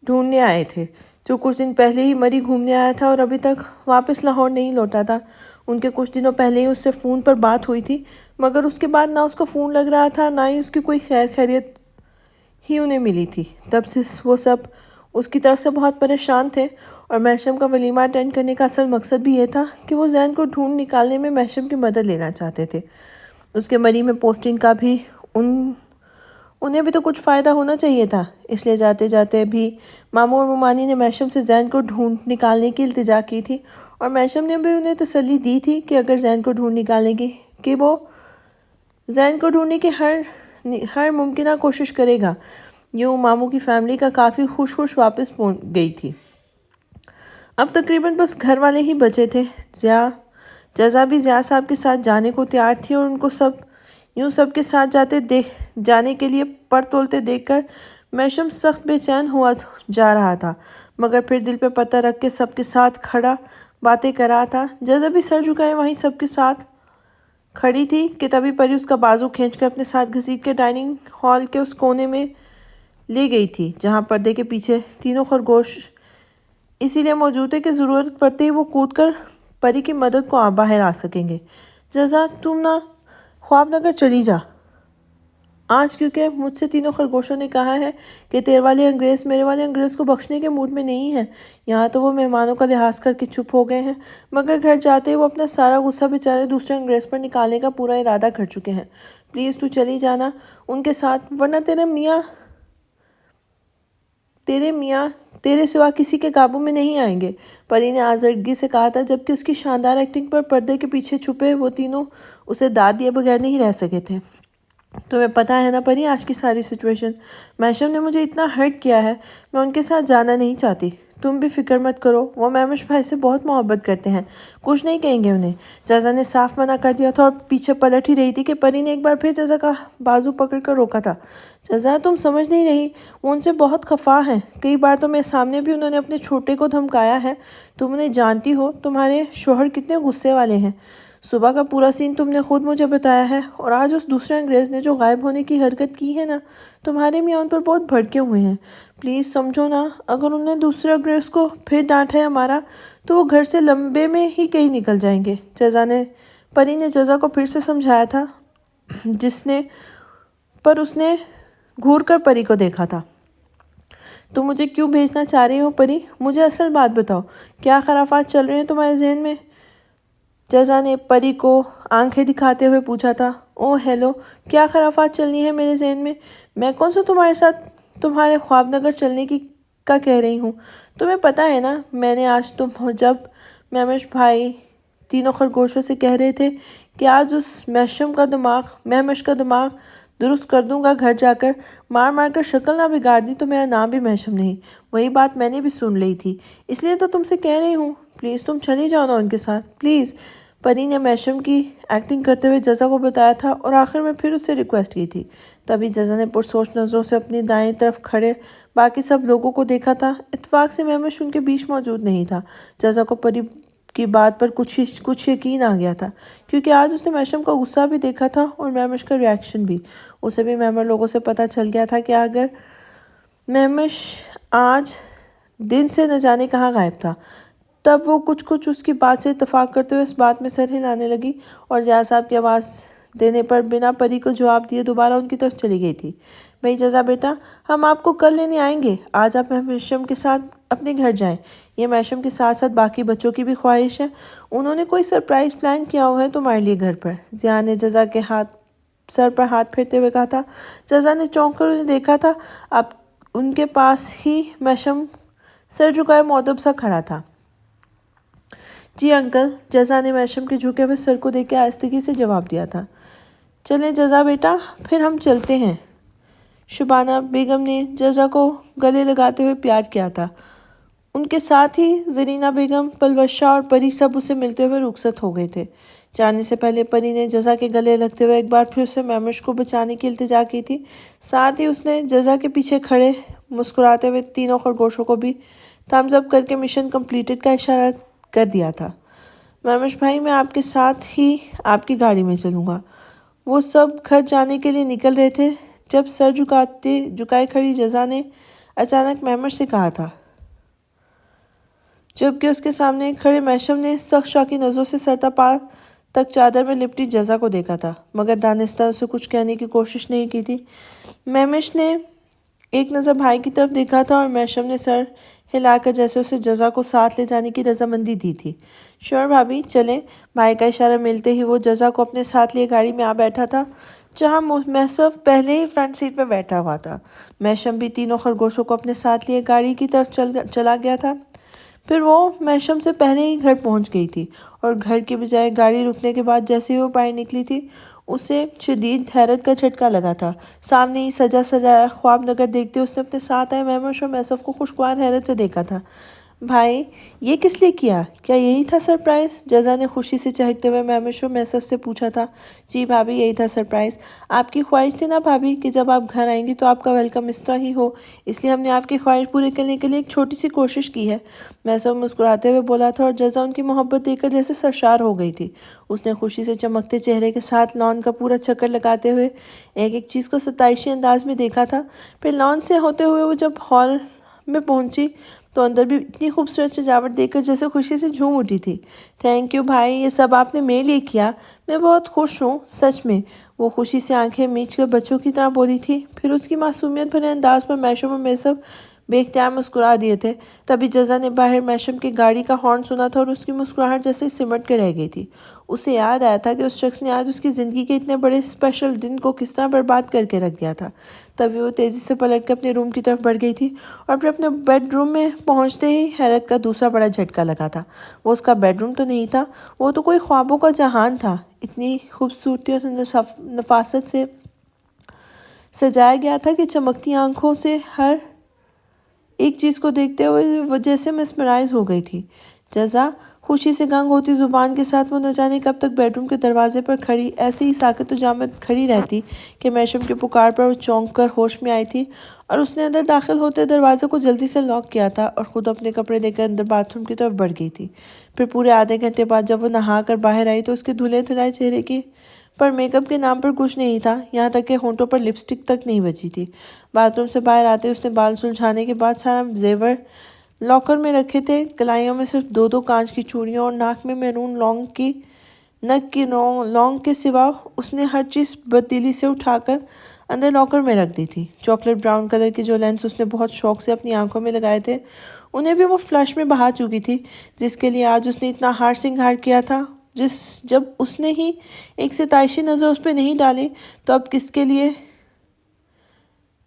ڈھونڈنے آئے تھے، جو کچھ دن پہلے ہی مری گھومنے آیا تھا اور ابھی تک واپس لاہور نہیں لوٹا تھا۔ ان کے کچھ دنوں پہلے ہی اس سے فون پر بات ہوئی تھی، مگر اس کے بعد نہ اس کا فون لگ رہا تھا نہ ہی اس کی کوئی خیریت ہی انہیں ملی تھی۔ تب سے وہ سب اس کی طرف سے بہت پریشان تھے اور محشم کا ولیمہ اٹینڈ کرنے کا اصل مقصد بھی یہ تھا کہ وہ زین کو ڈھونڈ نکالنے میں محشم کی مدد لینا چاہتے تھے۔ اس کے مری میں پوسٹنگ کا بھی انہیں بھی تو کچھ فائدہ ہونا چاہیے تھا، اس لیے جاتے جاتے بھی ماموں اور ممانی نے محشم سے زین کو ڈھونڈ نکالنے کی التجا کی تھی اور محشم نے بھی انہیں تسلی دی تھی کہ اگر زین کو ڈھونڈ نکالنے کی کہ وہ زین کو ڈھونڈنے کی ہر ممکنہ کوشش کرے گا۔ یوں ماموں کی فیملی کا کافی خوش واپس پہنچ گئی تھی۔ اب تقریباً بس گھر والے ہی بچے تھے۔ جزا بھی ضیاء صاحب کے ساتھ جانے کو تیار تھی اور ان کو سب کے ساتھ جانے کے لیے پر تولتے دیکھ کر محشم سخت بے چین ہوا جا رہا تھا، مگر پھر دل پہ پتھر رکھ کے سب کے ساتھ کھڑا باتیں کر رہا تھا۔ جزا بھی سر جھکائے وہیں سب کے ساتھ کھڑی تھی کہ تبھی پری اس کا بازو کھینچ کر اپنے ساتھ گھسیٹ کے ڈائننگ ہال کے اس کونے میں لے گئی تھی جہاں پردے کے پیچھے تینوں خرگوش اسی لیے موجود تھے کہ ضرورت پڑتے ہی وہ کود کر پری کی مدد کو باہر آ سکیں گے۔ جزا، تم نہ خواب نگر چلی جا آج، کیونکہ مجھ سے تینوں خرگوشوں نے کہا ہے کہ تیرے والے انگریز میرے والے انگریز کو بخشنے کے موڈ میں نہیں ہیں۔ یہاں تو وہ مہمانوں کا لحاظ کر کے چپ ہو گئے ہیں، مگر گھر جاتے ہی وہ اپنا سارا غصہ بیچارے دوسرے انگریز پر نکالنے کا پورا ارادہ کر چکے ہیں۔ پلیز تو چلی جانا ان کے ساتھ، ورنہ تیرے میاں تیرے سوا کسی کے قابو میں نہیں آئیں گے، پری نے آزردگی سے کہا تھا، جبکہ اس کی شاندار ایکٹنگ پر پردے کے پیچھے چھپے وہ تینوں اسے داد دیے بغیر نہیں رہ سکے تھے۔ تمہیں پتہ ہے نا پری، آج کی ساری سچویشن، محشم نے مجھے اتنا ہرٹ کیا ہے، میں ان کے ساتھ جانا نہیں چاہتی۔ تم بھی فکر مت کرو، وہ مہمش بھائی سے بہت محبت کرتے ہیں، کچھ نہیں کہیں گے انہیں۔ جزا نے صاف منع کر دیا تھا اور پیچھے پلٹ ہی رہی تھی کہ پری نے ایک بار پھر جزا کا بازو پکڑ کر روکا تھا۔ جزا، تم سمجھ نہیں رہی، وہ ان سے بہت خفا ہیں، کئی بار تو میرے سامنے بھی انہوں نے اپنے چھوٹے کو دھمکایا ہے۔ تم انہیں جانتی ہو، تمہارے شوہر کتنے غصے والے ہیں۔ صبح کا پورا سین تم نے خود مجھے بتایا ہے، اور آج اس دوسرے انگریز نے جو غائب ہونے کی حرکت کی ہے نا، تمہارے میاں ان پر بہت بھڑکے ہوئے ہیں۔ پلیز سمجھو نا، اگر انہوں نے دوسرے انگریز کو پھر ڈانٹا یا مارا تو وہ گھر سے لمبے میں ہی کہیں نکل جائیں گے۔ پری نے جزا کو پھر سے سمجھایا تھا، پر اس نے گھور کر پری کو دیکھا تھا۔ تم مجھے کیوں بھیجنا چاہ رہی ہو پری؟ مجھے اصل بات بتاؤ، کیا خرافات چل رہے ہیں تمہارے ذہن میں؟ جزا نے پری کو آنکھیں دکھاتے ہوئے پوچھا تھا۔ اوہ ہیلو، کیا خرافات چلنی ہے میرے ذہن میں؟ میں کون سا تمہارے ساتھ تمہارے خواب نگر چلنے کا کہہ رہی ہوں؟ تمہیں پتہ ہے نا، میں نے آج جب مہمش بھائی تینوں خرگوشوں سے کہہ رہے تھے کہ آج اس مہمش کا دماغ درست کر دوں گا گھر جا کر، مار کر شکل نہ بگاڑ دی تو میرا نام بھی محشم نہیں، وہی بات میں نے بھی سن لی تھی، اس لیے تو تم سے کہہ رہی ہوں، پلیز تم چلی جاؤ نا ان کے ساتھ، پلیز۔ پری نے محشم کی ایکٹنگ کرتے ہوئے جزا کو بتایا تھا اور آخر میں پھر اس سے ریکویسٹ کی تھی۔ تبھی جزا نے پرسوچ نظروں سے اپنی دائیں طرف کھڑے باقی سب لوگوں کو دیکھا تھا۔ اتفاق سے مہمش ان کے بیچ موجود نہیں تھا۔ جزا کو پری کی بات پر کچھ یقین آ گیا تھا، کیونکہ آج اس نے محشم کا غصہ بھی دیکھا تھا اور مہمش کا ریاکشن بھی۔ اسے بھی مہمر لوگوں سے پتہ چل گیا تھا کہ مہمش آج دن سے نہ جانے کہاں غائب تھا۔ تب وہ کچھ اس کی بات سے اتفاق کرتے ہوئے اس بات میں سر ہلانے لگی اور جزا صاحب کی آواز دینے پر بنا پری کو جواب دیے دوبارہ ان کی طرف چلی گئی تھی۔ بھئی جزا بیٹا، ہم آپ کو کل لینے آئیں گے۔ آج آپ محشم کے ساتھ اپنے گھر جائیں۔ یہ محشم کے ساتھ ساتھ باقی بچوں کی بھی خواہش ہے۔ انہوں نے کوئی سرپرائز پلان کیا ہوا ہے تمہارے لیے گھر پر۔ ضیاء نے جزا کے سر پر ہاتھ پھیرتے ہوئے کہا تھا۔ جزا نے چونک کر انہیں دیکھا تھا۔ اب ان کے پاس ہی محشم سر جھکائے مؤدب سا کھڑا تھا۔ جی انکل، جزا نے محشم کے جھکے ہوئے سر کو دیکھ کے آہستگی سے جواب دیا تھا۔ چلیں جزا بیٹا، پھر ہم چلتے ہیں۔ شبانہ بیگم نے جزا کو گلے لگاتے ہوئے پیار کیا تھا۔ ان کے ساتھ ہی زرینہ بیگم، پلوشہ اور پری سب اسے ملتے ہوئے رخصت ہو گئے تھے۔ جانے سے پہلے پری نے جزا کے گلے لگتے ہوئے ایک بار پھر اسے مہمش کو بچانے کی التجا کی تھی۔ ساتھ ہی اس نے جزا کے پیچھے کھڑے مسکراتے ہوئے تینوں خرگوشوں کو بھی تھمز اپ کر کے مشن کمپلیٹڈ کا اشارہ کر دیا تھا۔ مہمش بھائی، میں آپ کے ساتھ ہی آپ کی گاڑی میں چلوں گا۔ وہ سب گھر جانے کے لیے نکل رہے تھے جب سر جھکائے کھڑی جزا نے اچانک مہمش سے کہا تھا، جبکہ اس کے سامنے کھڑے محشم نے سخت شوقی نظروں سے سر تا پا تک چادر میں لپٹی جزا کو دیکھا تھا، مگر دانستہ اسے کچھ کہنے کی کوشش نہیں کی تھی۔ مہمش نے ایک نظر بھائی کی طرف دیکھا تھا اور محشم نے سر ہلا کر جیسے اسے جزا کو ساتھ لے جانے کی رضامندی دی تھی۔ شور بھابھی، چلیں۔ بھائی کا اشارہ ملتے ہی وہ جزا کو اپنے ساتھ لیے گاڑی میں آ بیٹھا تھا، جہاں محسف پہلے ہی فرنٹ سیٹ پہ بیٹھا ہوا تھا۔ محشم بھی تینوں خرگوشوں کو اپنے ساتھ لیے گاڑی کی طرف چلا گیا تھا۔ پھر وہ محشم سے پہلے ہی گھر پہنچ گئی تھی اور گھر کے بجائے گاڑی رکنے کے بعد جیسے ہی وہ باہر نکلی تھی، اسے شدید حیرت کا جھٹکا لگا تھا۔ سامنے ہی سجا سجایا خواب نگر دیکھتے اس نے اپنے ساتھ آئے مہمش اور محسف کو خوشگوار حیرت سے دیکھا تھا۔ بھائی، یہ کس لیے کیا؟ کیا یہی تھا سرپرائز؟ جزا نے خوشی سے چہکتے ہوئے مہمش اور محسف سے پوچھا تھا۔ جی بھابھی، یہی تھا سرپرائز۔ آپ کی خواہش تھی نا بھابھی کہ جب آپ گھر آئیں گی تو آپ کا ویلکم اس طرح ہی ہو، اس لیے ہم نے آپ کی خواہش پوری کرنے کے لیے ایک چھوٹی سی کوشش کی ہے۔ محسف مسکراتے ہوئے بولا تھا اور جزا ان کی محبت دیکھ کر جیسے سرشار ہو گئی تھی۔ اس نے خوشی سے چمکتے چہرے کے ساتھ لان کا پورا چکر لگاتے ہوئے ایک ایک چیز کو ستائشی انداز میں دیکھا تھا۔ پھر لان سے ہوتے ہوئے وہ جب ہال میں پہنچی تو اندر بھی اتنی خوبصورت سجاوٹ دیکھ کر جیسے خوشی سے جھوم اٹھی تھی۔ تھینک یو بھائی، یہ سب آپ نے میرے لیے کیا۔ میں بہت خوش ہوں، سچ میں۔ وہ خوشی سے آنکھیں میچ کر بچوں کی طرح بولی تھی۔ پھر اس کی معصومیت بھرے انداز پر محشم اور محسف بے اختیار مسکرا دیے تھے۔ تبھی جزا نے باہر محشم کی گاڑی کا ہارن سنا تھا اور اس کی مسکراہٹ جیسے سمٹ کے رہ گئی تھی۔ اسے یاد آیا تھا کہ اس شخص نے آج اس کی زندگی کے اتنے بڑے اسپیشل دن کو کس طرح برباد کر کے رکھ دیا تھا۔ تبھی وہ تیزی سے پلٹ کر اپنے روم کی طرف بڑھ گئی تھی اور پھر اپنے بیڈ روم میں پہنچتے ہی حیرت کا دوسرا بڑا جھٹکا لگا تھا۔ وہ اس کا بیڈ روم تو نہیں تھا، وہ تو کوئی خوابوں کا جہان تھا۔ اتنی خوبصورتی اور نفاست سے سجایا گیا تھا کہ چمکتی آنکھوں سے ہر ایک چیز کو دیکھتے ہوئے وہ جیسے مسمرائز ہو گئی تھی۔ جزا، خوشی سے گنگ ہوتی زبان کے ساتھ وہ نہ جانے کب تک بیڈ روم کے دروازے پر کھڑی ایسے ہی ساکت و جامد کھڑی رہتی کہ محشم کی پکار پر وہ چونک کر ہوش میں آئی تھی اور اس نے اندر داخل ہوتے دروازے کو جلدی سے لاک کیا تھا اور خود اپنے کپڑے لے کر اندر باتھ روم کی طرف بڑھ گئی تھی۔ پھر پورے آدھے گھنٹے بعد جب وہ نہا کر باہر آئی تو اس کے دھلے دھلائے چہرے کی پر میک اپ کے نام پر کچھ نہیں تھا، یہاں تک کہ ہونٹوں پر لپسٹک تک نہیں بچی تھی۔ باتھ روم سے باہر آتے اس نے بال سلجھانے کے بعد سارا زیور لاکر میں رکھے تھے۔ کلائیوں میں صرف دو کانچ کی چوڑیاں اور ناک میں میرون نگ کی لونگ کے سوا اس نے ہر چیز بددلی سے اٹھا کر اندر لاکر میں رکھ دی تھی۔ چاکلیٹ براؤن کلر کے جو لینس اس نے بہت شوق سے اپنی آنکھوں میں لگائے تھے، انہیں بھی وہ فلش میں بہا چکی تھی، جس کے لیے آج اس نے اتنا ہار سنگھار کیا تھا۔ جب اس نے ہی ایک ستائشی نظر اس پہ نہیں ڈالی تو اب کس کے لیے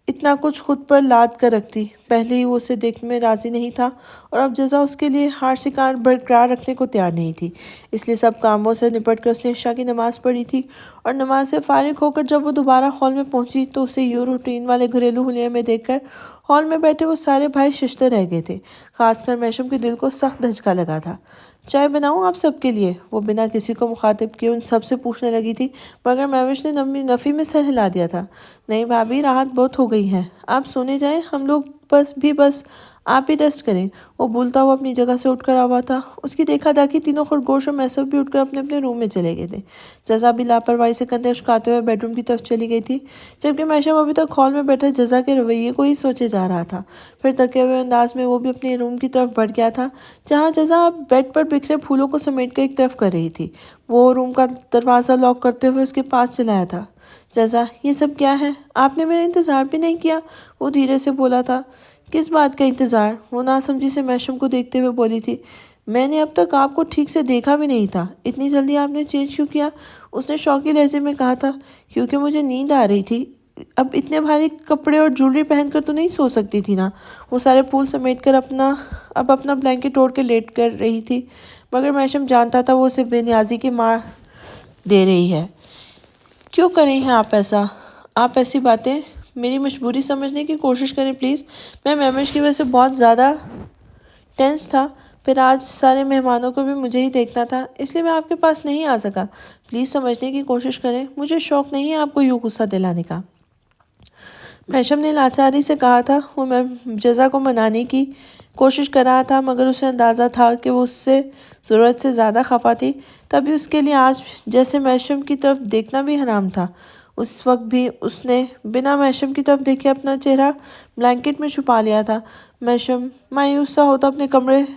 اتنا کچھ خود پر لاد کر رکھتی۔ پہلے ہی وہ اسے دیکھنے میں راضی نہیں تھا اور اب جزا اس کے لیے ہار سنگھار برقرار رکھنے کو تیار نہیں تھی۔ اس لیے سب کاموں سے نپٹ کر اس نے عشاء کی نماز پڑھی تھی اور نماز سے فارغ ہو کر جب وہ دوبارہ ہال میں پہنچی تو اسے یوں روٹین والے گھریلو حلیے میں دیکھ کر ہال میں بیٹھے وہ سارے بھائی ششدر رہ گئے تھے۔ خاص کر محشم کے دل کو سخت دھچکا لگا تھا۔ چائے بناؤں آپ سب کے لیے؟ وہ بنا کسی کو مخاطب کیے ان سب سے پوچھنے لگی تھی، مگر مہوش نے نفی میں سر ہلا دیا تھا۔ نہیں بھابھی، راحت بہت ہو گئی ہے، آپ سونے جائیں، ہم لوگ بس آپ ہی ریسٹ کریں۔ وہ بولتا ہوا اپنی جگہ سے اٹھ کر آوا تھا۔ اس کی دیکھا داکھی تینوں خرگوش اور میسف بھی اٹھ کر اپنے اپنے روم میں چلے گئے تھے۔ جزا بھی لاپرواہی سے کندھے اچکاتے ہوئے بیڈ روم کی طرف چلی گئی تھی، جبکہ میشم ابھی تک ہال میں بیٹھا جزا کے رویے کو ہی سوچے جا رہا تھا۔ پھر تکے ہوئے انداز میں وہ بھی اپنے روم کی طرف بڑھ گیا تھا، جہاں جزا بیڈ پر بکھرے پھولوں کو سمیٹ کر ایک طرف کر رہی تھی۔ وہ روم کا دروازہ لاک کرتے ہوئے اس کے پاس چلایا تھا۔ جزا، یہ سب کیا ہے؟ آپ نے میرا انتظار بھی نہیں کیا، وہ دھیرے سے بولا تھا۔ کس بات کا انتظار؟ وہ ناسمجھی سے میشم کو دیکھتے ہوئے بولی تھی۔ میں نے اب تک آپ کو ٹھیک سے دیکھا بھی نہیں تھا، اتنی جلدی آپ نے چینج کیوں کیا؟ اس نے شوقی لہجے میں کہا تھا۔ کیونکہ مجھے نیند آ رہی تھی، اب اتنے بھاری کپڑے اور جولری پہن کر تو نہیں سو سکتی تھی نا۔ وہ سارے پھول سمیٹ کر اپنا بلینکٹ اوڑھ کے لیٹ کر رہی تھی، مگر میشم جانتا تھا وہ اسے بے نیازی کی مار دے رہی ہے۔ کیوں کر رہی ہیں آپ ایسا؟ آپ ایسی باتیں؟ میری مجبوری سمجھنے کی کوشش کریں پلیز۔ میں ممبرز کی وجہ سے بہت زیادہ ٹینس تھا، پھر آج سارے مہمانوں کو بھی مجھے ہی دیکھنا تھا، اس لیے میں آپ کے پاس نہیں آ سکا۔ پلیز سمجھنے کی کوشش کریں، مجھے شوق نہیں ہے آپ کو یوں غصہ دلانے کا۔ میشم نے لاچاری سے کہا تھا۔ وہ جزا کو منانے کی کوشش کر رہا تھا، مگر اسے اندازہ تھا کہ وہ اس سے ضرورت سے زیادہ خفا تھی، تبھی اس کے لیے آج جیسے میشم کی طرف دیکھنا بھی حرام تھا۔ اس وقت بھی اس نے بنا میشم کی طرف دیکھے اپنا چہرہ بلینکٹ میں چھپا لیا تھا۔ میشم مایوس سا ہوتا اپنے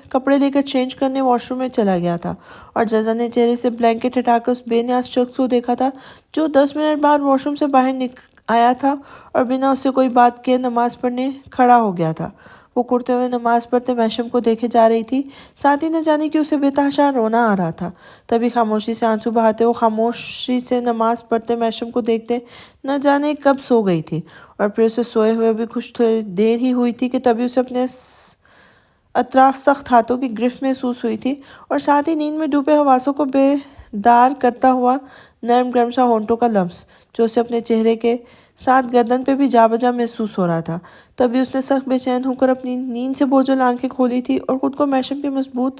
کپڑے لے کر چینج کرنے واش روم میں چلا گیا تھا، اور جزا نے چہرے سے بلینکٹ ہٹا کر اس بے نیاز شخص کو دیکھا تھا جو 10 منٹ بعد واش روم سے باہر آیا تھا اور بنا اسے کوئی بات کیے نماز پڑھنے کھڑا ہو گیا تھا۔ وہ کرتے ہوئے نماز پڑھتے میشم کو دیکھے جا رہی تھی، ساتھ ہی نہ جانے کہ اسے بے تحاشا رونا آ رہا تھا۔ تبھی خاموشی سے آنسو بہاتے وہ خاموشی سے نماز پڑھتے میشم کو دیکھتے نہ جانے کب سو گئی تھی، اور پھر اسے سوئے ہوئے بھی کچھ دیر ہی ہوئی تھی کہ تبھی اسے اپنے اطراف سخت ہاتھوں کی گرفت محسوس ہوئی تھی، اور ساتھ ہی نیند میں ڈوبے حواسوں کو بیدار کرتا ہوا نرم گرم سا ہونٹوں کا لمس جو اسے اپنے چہرے کے ساتھ گردن پہ بھی جا بجا محسوس ہو رہا تھا۔ تبھی اس نے سخت بے چین ہو کر اپنی نیند سے بوجھل آنکھیں کھولی تھی اور خود کو میشم کے مضبوط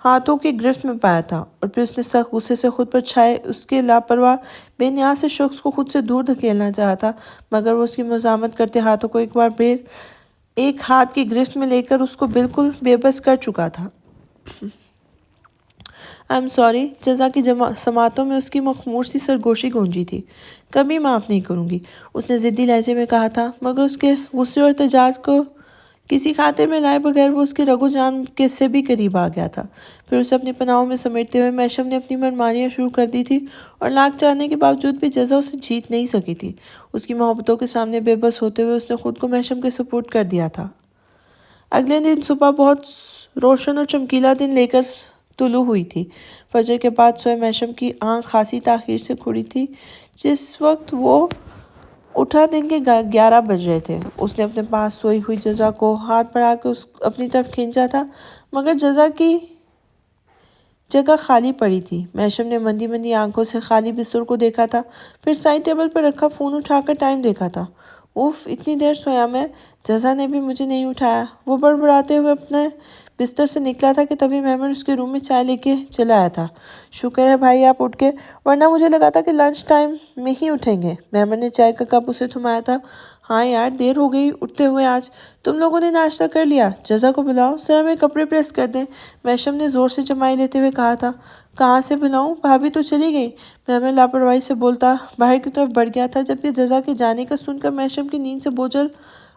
ہاتھوں کی گرفت میں پایا تھا، اور پھر اس نے سخت غصے سے خود پر چھائے اس کے لاپرواہ بے نیاز سے شخص کو خود سے دور دھکیلنا چاہا تھا، مگر وہ اس کی مزاحمت کرتے ہاتھوں کو ایک بار پھر ایک ہاتھ کی گرفت میں لے کر اس کو بالکل بے بس کر چکا تھا۔ I'm sorry، جزا کی سماعتوں میں اس کی مخمور سی سرگوشی گونجی تھی۔ کبھی معاف نہیں کروں گی، اس نے ضدی لہجے میں کہا تھا، مگر اس کے غصے اور احتجاج کو کسی خاطر میں لائے بغیر وہ اس کے رگ و جان کے سے بھی قریب آ گیا تھا۔ پھر اسے اپنی پناہوں میں سمیٹتے ہوئے میشم نے اپنی منمانیاں شروع کر دی تھی، اور لاکھ چاہنے کے باوجود بھی جزا اسے جیت نہیں سکی تھی۔ اس کی محبتوں کے سامنے بے بس ہوتے ہوئے اس نے خود کو میشم کے سپرد کر دیا تھا۔ اگلے دن صبح بہت روشن اور چمکیلا دن لے کر طلوع ہوئی تھی۔ فجر کے بعد سوئے میشم کی آنکھ خاصی تاخیر سے کھلی تھی۔ جس وقت وہ اٹھا دن کے 11 بج رہے تھے۔ اس نے اپنے پاس سوئی ہوئی جزا کو ہاتھ بڑھا کے اپنی طرف کھینچا تھا، مگر جزا کی جگہ خالی پڑی تھی۔ میشم نے مندی مندی آنکھوں سے خالی بستر کو دیکھا تھا، پھر سائڈ ٹیبل پر رکھا فون اٹھا کر ٹائم دیکھا تھا۔ اوف، اتنی دیر سویا میں، جزا نے بھی مجھے نہیں اٹھایا۔ وہ بڑبڑاتے ہوئے اپنے بستر سے نکلا تھا کہ تبھی مہمر اس کے روم میں چائے لے کے چلا آیا تھا۔ شکر ہے بھائی آپ اٹھ کے، ورنہ مجھے لگا تھا کہ لنچ ٹائم میں ہی اٹھیں گے۔ مہمر نے چائے کا کپ اسے تھمایا تھا۔ ہاں یار، دیر ہو گئی اٹھتے ہوئے آج۔ تم لوگوں نے ناشتہ کر لیا؟ جزا کو بلاؤ، ذرا میرے کپڑے پریس کر دیں، میشم نے زور سے جمائی لیتے ہوئے کہا تھا۔ کہاں سے بلاؤں؟ بھابھی تو چلی گئی، مہمر لاپرواہی سے بولتا باہر کی طرف بڑھ گیا تھا، جبکہ جزا کے جانے کا سن کر میشم کی نیند سے بوجھل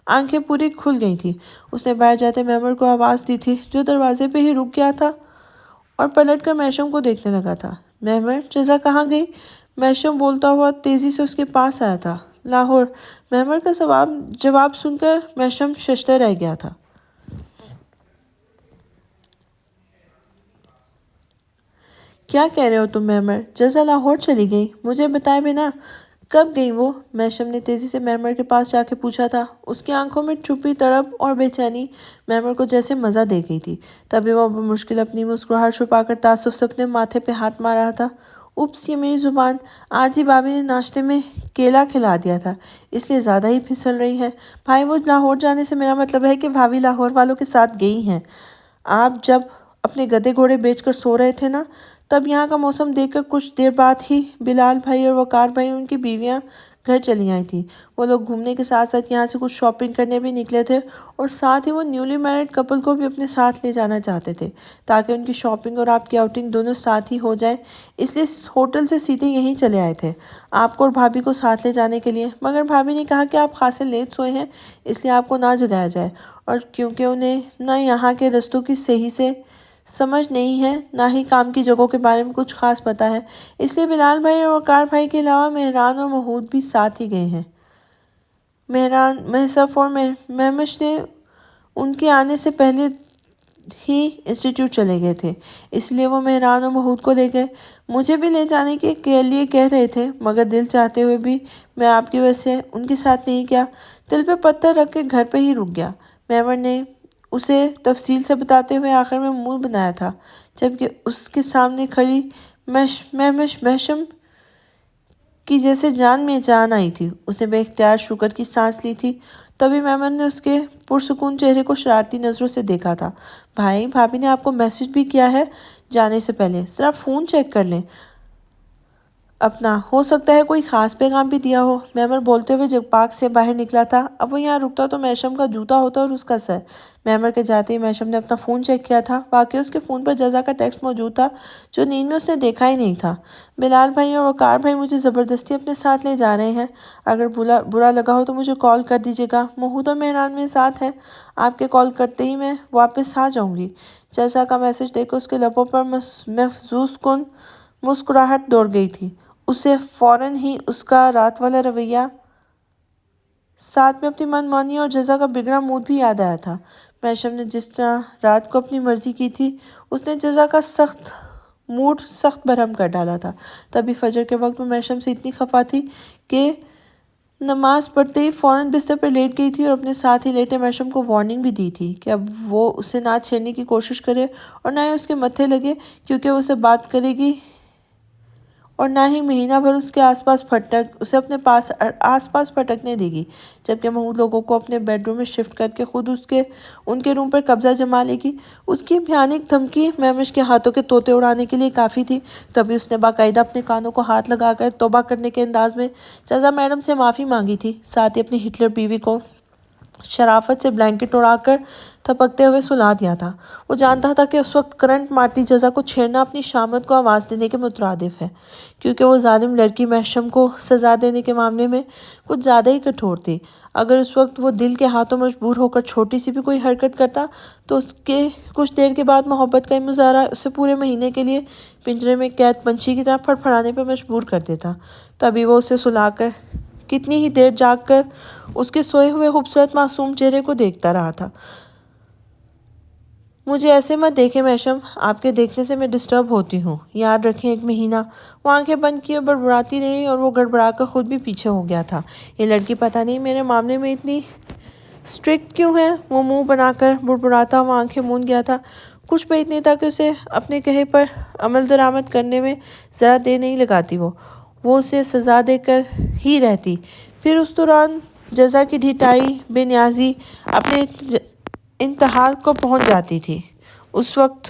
آنکھیں پوری کھل گئی تھیں۔ اس نے باہر جاتے مہمر کو آواز دی تھی، جو دروازے پہ ہی رک گیا تھا اور پلٹ کر میشم کو دیکھنے لگا تھا۔ مہمر، جزا کہاں گئی؟ میشم بولتا ہوا تیزی سے اس کے پاس آیا تھا۔ لاہور، مہمر کا جواب سن کر میشم ششدر رہ گیا تھا۔ کیا کہہ رہے ہو تم مہمر؟ جزا لاہور چلی گئی؟ مجھے بتائے بنا؟ کب گئی وہ؟ میشم نے تیزی سے مہمر کے پاس جا کے پوچھا تھا۔ اس کی آنکھوں میں چھپی تڑپ اور بے چینی مہمر کو جیسے مزہ دے گئی تھی۔ تبھی وہ بمشکل اپنی مسکراہٹ چھپا کر تعصب سے اپنے ماتھے پہ ہاتھ مار رہا تھا۔ اوپس، یہ میری زبان، آج ہی بھابھی نے ناشتے میں کیلا کھلا دیا تھا، اس لیے زیادہ ہی پھسل رہی ہے۔ بھائی، وہ لاہور جانے سے میرا مطلب ہے کہ بھابھی لاہور والوں کے ساتھ گئی ہیں۔ آپ جب اپنے گدھے گھوڑے بیچ کر سو رہے تھے نا، تب یہاں کا موسم دیکھ کر کچھ دیر بعد ہی بلال بھائی اور وقار بھائی اور ان کی بیویاں گھر چلی آئی تھی۔ وہ لوگ گھومنے کے ساتھ ساتھ یہاں سے کچھ شاپنگ کرنے بھی نکلے تھے اور ساتھ ہی وہ نیولی میرڈ کپل کو بھی اپنے ساتھ لے جانا چاہتے تھے تاکہ ان کی شاپنگ اور آپ کی آؤٹنگ دونوں ساتھ ہی ہو جائے، اس لیے ہوٹل سے سیدھے یہیں چلے آئے تھے آپ کو اور بھابھی کو ساتھ لے جانے کے لیے، مگر بھابھی نے کہا کہ آپ خاصے لیٹ سوئے ہیں اس لیے آپ کو نہ جگایا جائے، اور کیونکہ انہیں نہ یہاں کے رستوں کی صحیح سے سمجھ نہیں ہے نہ ہی کام کی جگہوں کے بارے میں کچھ خاص پتہ ہے، اس لیے بلال بھائی اور وقار بھائی کے علاوہ مہران اور محمود بھی ساتھ ہی گئے ہیں۔ محصف اور مہمش نے ان کے آنے سے پہلے ہی انسٹیٹیوٹ چلے گئے تھے، اس لیے وہ مہران اور محمود کو لے گئے۔ مجھے بھی لے جانے کے لیے کہہ رہے تھے مگر دل چاہتے ہوئے بھی میں آپ کی وجہ سے ان کے ساتھ نہیں گیا، دل پہ پتھر رکھ کے گھر پہ ہی رک گیا۔ میور نے اسے تفصیل سے بتاتے ہوئے آخر میں منہ بنایا تھا جبکہ اس کے سامنے کھڑی محشم کی جیسے جان میں جان آئی تھی۔ اس نے بے اختیار شکر کی سانس لی تھی، تبھی میمن نے اس کے پرسکون چہرے کو شرارتی نظروں سے دیکھا تھا۔ بھائی، بھابھی نے آپ کو میسج بھی کیا ہے جانے سے پہلے، ذرا فون چیک کر لیں اپنا، ہو سکتا ہے کوئی خاص پیغام بھی دیا ہو۔ میمر بولتے ہوئے جب پارک سے باہر نکلا تھا، اب وہ یہاں رکتا تو میشم کا جوتا ہوتا اور اس کا سر۔ میمر کے جاتے ہی میشم نے اپنا فون چیک کیا تھا، واقعی اس کے فون پر جزا کا ٹیکسٹ موجود تھا جو نیند میں اس نے دیکھا ہی نہیں تھا۔ بلال بھائی اور وقار بھائی مجھے زبردستی اپنے ساتھ لے جا رہے ہیں، اگر برا لگا ہو تو مجھے کال کر دیجیے گا، محمود اور مہران میرے ساتھ ہیں، آپ کے کال کرتے ہی میں واپس آ جاؤں گی۔ جزا کا میسج دیکھ کر اس کے لبوں پر محظوظ کن مسکراہٹ دوڑ گئی تھی، اسے فوراً ہی اس کا رات والا رویہ، ساتھ میں اپنی من مانی اور جزا کا بگڑا موڈ بھی یاد آیا تھا۔ میشم نے جس طرح رات کو اپنی مرضی کی تھی، اس نے جزا کا موڈ سخت برہم کر ڈالا تھا۔ تبھی فجر کے وقت وہ میشم سے اتنی خفا تھی کہ نماز پڑھتے ہی فوراً بستر پر لیٹ گئی تھی اور اپنے ساتھ ہی لیٹے میشم کو وارننگ بھی دی تھی کہ اب وہ اسے نہ چھیڑنے کی کوشش کرے اور نہ ہی اس کے متھے لگے، کیونکہ وہ اسے بات کرے گی اور نہ ہی مہینہ بھر اسے اپنے آس پاس پھٹکنے دے گی، جبکہ محمود لوگوں کو اپنے بیڈ روم میں شفٹ کر کے خود ان کے روم پر قبضہ جما لے گی۔ اس کی بھیانک دھمکی مہمش کے ہاتھوں کے طوطے اڑانے کے لیے کافی تھی۔ تبھی اس نے باقاعدہ اپنے کانوں کو ہاتھ لگا کر توبہ کرنے کے انداز میں جزا میڈم سے معافی مانگی تھی، ساتھ ہی اپنی ہٹلر بیوی کو شرافت سے بلینکٹ اڑا کر تھپکتے ہوئے سلا دیا تھا۔ وہ جانتا تھا کہ اس وقت کرنٹ مارتی جزا کو چھیڑنا اپنی شامت کو آواز دینے کے مترادف ہے، کیونکہ وہ ظالم لڑکی محشم کو سزا دینے کے معاملے میں کچھ زیادہ ہی کٹھور تھی۔ اگر اس وقت وہ دل کے ہاتھوں مجبور ہو کر چھوٹی سی بھی کوئی حرکت کرتا تو اس کے کچھ دیر کے بعد محبت کا مظاہرہ اسے پورے مہینے کے لیے پنجرے میں قید پنچھی کی طرح پھڑپھڑانے پر مجبور کر دیتا۔ تبھی وہ اسے سلا کر کتنی ہی دیر جاگ کر اس کے سوئے ہوئے خوبصورت معصوم چہرے کو دیکھتا رہا تھا۔ مجھے ایسے مت دیکھیں میشم، آپ کے دیکھنے سے میں ڈسٹرب ہوتی ہوں، یاد رکھیں۔ ایک مہینہ وہ آنکھیں بند کیے بڑبڑاتی رہی اور وہ گڑبڑا کر خود بھی پیچھے ہو گیا تھا۔ یہ لڑکی پتہ نہیں میرے معاملے میں اتنی سٹرکٹ کیوں ہے؟ وہ منہ بنا کر بڑبڑاتا ہوا آنکھیں موند گیا تھا۔ کچھ بعید نہیں تھا کہ اسے اپنے کہے پر عمل درآمد کرنے میں ذرا دیر نہیں لگاتی، وہ اسے سزا دے کر ہی رہتی۔ پھر اس دوران جزا کی ڈھیٹائی بے نیازی اپنے انتہا کو پہنچ جاتی تھی۔ اس وقت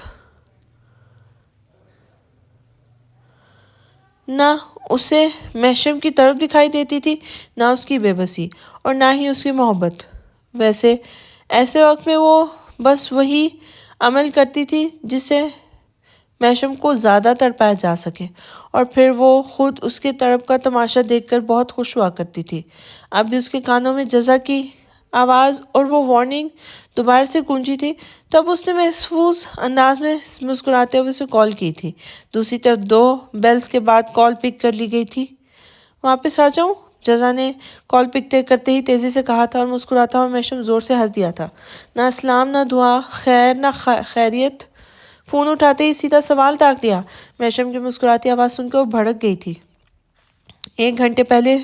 نہ اسے محشم کی طرف دکھائی دیتی تھی، نہ اس کی بے بسی اور نہ ہی اس کی محبت۔ ایسے وقت میں وہ بس وہی عمل کرتی تھی جس سے محشم کو زیادہ تڑپایا جا سکے، اور پھر وہ خود اس کے تڑپ کا تماشا دیکھ کر بہت خوش ہوا کرتی تھی۔ اب بھی اس کے کانوں میں جزا کی آواز اور وہ وارننگ دوبارہ سے گونجی تھی۔ تب اس نے محفوظ انداز میں مسکراتے ہوئے اسے کال کی تھی۔ دوسری طرف 2 بیلز کے بعد کال پک کر لی گئی تھی۔ واپس آ جاؤں؟ جزا نے کال پک کرتے ہی تیزی سے کہا تھا اور مسکراتا ہوا محشم زور سے ہنس دیا تھا۔ نہ سلام، نہ دعا خیر، نہ خیریت، فون اٹھاتے ہی سیدھا سوال داغ دیا۔ محشم کی مسکراتی آواز سن کر وہ بھڑک گئی تھی۔ 1 گھنٹے پہلے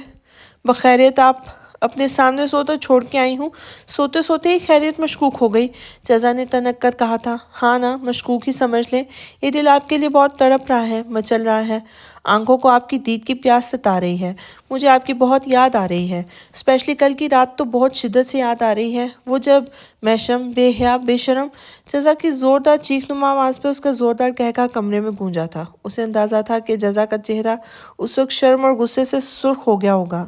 بخیریت آپ اپنے سامنے سوتا چھوڑ کے آئی ہوں۔ سوتے سوتے ہی خیریت مشکوک ہو گئی، جزا نے تنک کر کہا تھا۔ ہاں نا، مشکوک ہی سمجھ لیں، یہ دل آپ کے لیے بہت تڑپ رہا ہے، مچل رہا ہے، آنکھوں کو آپ کی دید کی پیاس ستا رہی ہے۔ مجھے آپ کی بہت یاد آ رہی ہے، اسپیشلی کل کی رات تو بہت شدت سے یاد آ رہی ہے، وہ جب محشم بے حیا بے شرم۔ جزا کی زوردار چیخ نما آواز پہ اس کا زوردار قہقہا کمرے میں گونجا تھا۔ اسے اندازہ تھا کہ جزا کا چہرہ اس وقت شرم اور غصے سے سرخ ہو گیا ہوگا۔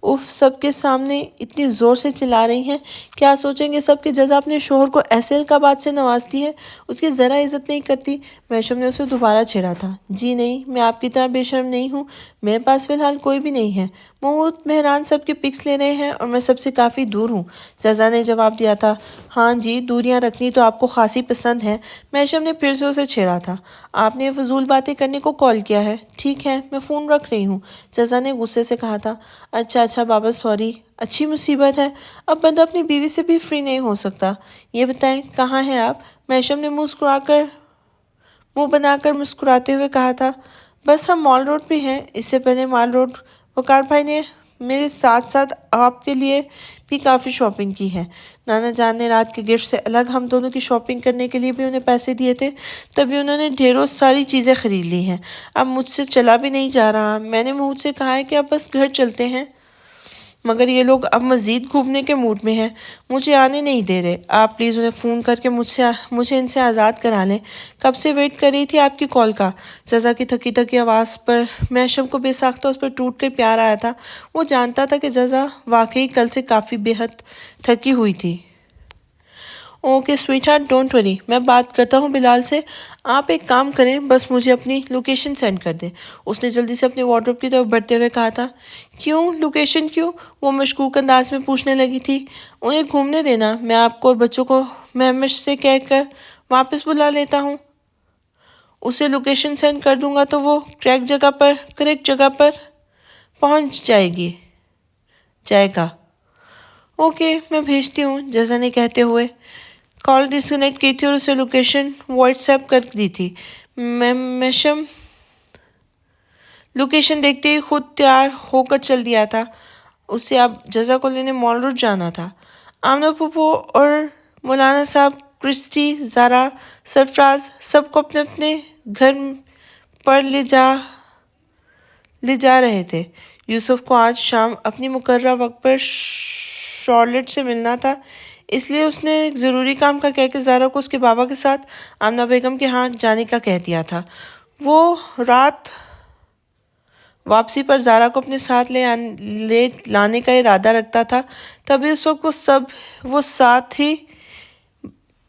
اف سب کے سامنے اتنی زور سے چلا رہی ہیں، کیا سوچیں گے سب کہ جزا اپنے شوہر کو ایسے القابات سے نوازتی ہے، اس کی ذرا عزت نہیں کرتی۔ میشم نے اسے دوبارہ چھیڑا تھا۔ جی نہیں، میں آپ کی طرح بے شرم نہیں ہوں، میرے پاس فی الحال کوئی بھی نہیں ہے۔ محمود مہران سب کے پکس لے رہے ہیں اور میں سب سے کافی دور ہوں، جزا نے جواب دیا تھا۔ ہاں جی، دوریاں رکھنی تو آپ کو خاصی پسند ہے۔ میشم نے پھر سے اسے چھیڑا تھا۔ آپ نے فضول باتیں کرنے کو کال کیا ہے۔ ٹھیک ہے، میں فون رکھ رہی ہوں، جزا نے غصے سے کہا تھا۔ اچھا بابا، سوری، اچھی مصیبت ہے، اب بندہ اپنی بیوی سے بھی فری نہیں ہو سکتا۔ یہ بتائیں کہاں ہیں آپ؟ میشم نے منہ بنا کر مسکراتے ہوئے کہا تھا۔ بس ہم مال روڈ پہ ہیں۔ اس سے پہلے مال روڈ وقار بھائی نے میرے ساتھ ساتھ آپ کے لیے بھی کافی شاپنگ کی ہے۔ نانا جان نے رات کے گفٹ سے الگ ہم دونوں کی شاپنگ کرنے کے لیے بھی انہیں پیسے دیے تھے، تبھی انہوں نے ڈھیروں ساری چیزیں خرید لی ہیں۔ اب مجھ سے چلا بھی نہیں جا رہا۔ میں نے محمود سے کہا ہے کہ اب بس گھر چلتے ہیں، مگر یہ لوگ اب مزید گھومنے کے موڈ میں ہیں، مجھے آنے نہیں دے رہے۔ آپ پلیز انہیں فون کر کے مجھے ان سے آزاد کرا لیں، کب سے ویٹ کر رہی تھی آپ کی کال کا۔ جزا کی تھکی تھکی آواز پر میشم کو بے ساختہ اس پر ٹوٹ کر پیار آیا تھا۔ وہ جانتا تھا کہ جزا واقعی کل سے کافی بے حد تھکی ہوئی تھی۔ Okay sweet heart, don't worry, میں بات کرتا ہوں بلال سے۔ آپ ایک کام کریں، بس مجھے اپنی لوکیشن سینڈ کر دیں۔ اس نے جلدی سے اپنے وارڈروب کی طرف بڑھتے ہوئے کہا تھا۔ کیوں لوکیشن کیوں؟ وہ مشکوک انداز میں پوچھنے لگی تھی۔ انہیں گھومنے دینا، میں آپ کو اور بچوں کو مہمش سے کہہ کر واپس بلا لیتا ہوں۔ اسے لوکیشن سینڈ کر دوں گا تو وہ کریکٹ جگہ پر پہنچ جائے گا۔ اوکے، میں بھیجتی ہوں، جزا نے کہتے ہوئے کال ڈسکنیکٹ کی تھی اور اسے لوکیشن واٹس ایپ کر دی تھی۔ میشم لوکیشن دیکھتے ہی خود تیار ہو کر چل دیا تھا۔ اسے اب جزا کو لینے مال روڈ جانا تھا۔ آمنہ پھوپھو اور مولانا صاحب، کرسٹی، زارا، سرفراز سب کو اپنے اپنے گھر پر لے جا رہے تھے۔ یوسف کو آج شام اپنی مقررہ وقت پر شارلٹ سے ملنا تھا، اس لیے اس نے ایک ضروری کام کا کہہ کے زارا کو اس کے بابا کے ساتھ آمنہ بیگم کے ہاں جانے کا کہہ دیا تھا۔ وہ رات واپسی پر زارا کو اپنے ساتھ لے لانے کا ارادہ رکھتا تھا، تبھی اس وقت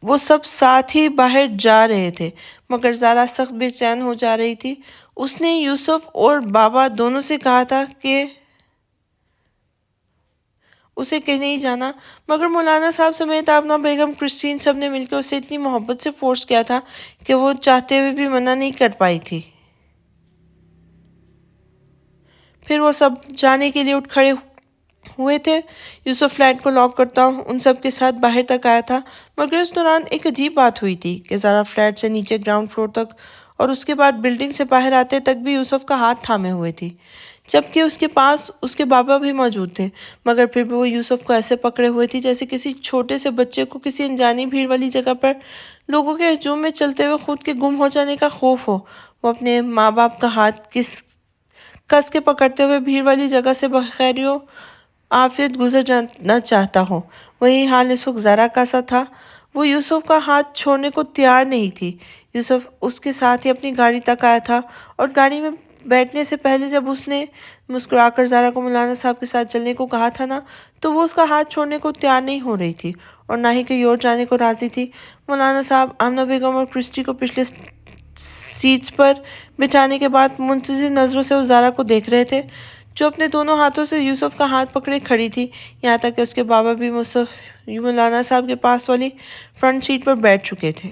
وہ سب ساتھ ہی باہر جا رہے تھے، مگر زارا سخت بے چین ہو جا رہی تھی۔ اس نے یوسف اور بابا دونوں سے کہا تھا کہ اسے کہیں نہیں جانا، مگر مولانا صاحب سمیت آمنہ بیگم، کرسٹین سب نے مل کے اسے اتنی محبت سے فورس کیا تھا کہ وہ چاہتے ہوئے بھی منع نہیں کر پائی تھی۔ پھر وہ سب جانے کے لیے اٹھ کھڑے ہوئے تھے۔ یوسف فلیٹ کو لاک کرتا ان سب کے ساتھ باہر تک آیا تھا، مگر اس دوران ایک عجیب بات ہوئی تھی کہ زارا فلیٹ سے نیچے گراؤنڈ فلور تک اور اس کے بعد بلڈنگ سے باہر آتے تک بھی یوسف کا ہاتھ تھامے ہوئے تھی، جبکہ اس کے پاس اس کے بابا بھی موجود تھے، مگر پھر بھی وہ یوسف کو ایسے پکڑے ہوئے تھی جیسے کسی چھوٹے سے بچے کو کسی انجانی بھیڑ والی جگہ پر لوگوں کے ہجوم میں چلتے ہوئے خود کے گم ہو جانے کا خوف ہو۔ وہ اپنے ماں باپ کا ہاتھ کس کے پکڑتے ہوئے بھیڑ والی جگہ سے بخیر و عافیت گزر جانا چاہتا ہو۔ وہی حال اس وقت زارا کا سا تھا۔ وہ یوسف کا ہاتھ چھوڑنے کو تیار نہیں تھی۔ یوسف اس کے ساتھ ہی اپنی گاڑی تک آیا تھا اور گاڑی میں بیٹھنے سے پہلے جب اس نے مسکرا کر زارا کو مولانا صاحب کے ساتھ چلنے کو کہا تھا نا، تو وہ اس کا ہاتھ چھوڑنے کو تیار نہیں ہو رہی تھی اور نہ ہی کہیں اور جانے کو راضی تھی۔ مولانا صاحب آمنہ بیگم اور کرسٹی کو پچھلے سیٹس پر بٹھانے کے بعد منتظر نظروں سے اس زارا کو دیکھ رہے تھے جو اپنے دونوں ہاتھوں سے یوسف کا ہاتھ پکڑے کھڑی تھی، یہاں تک کہ اس کے بابا بھی مولانا صاحب کے پاس والی فرنٹ سیٹ پر بیٹھ چکے تھے۔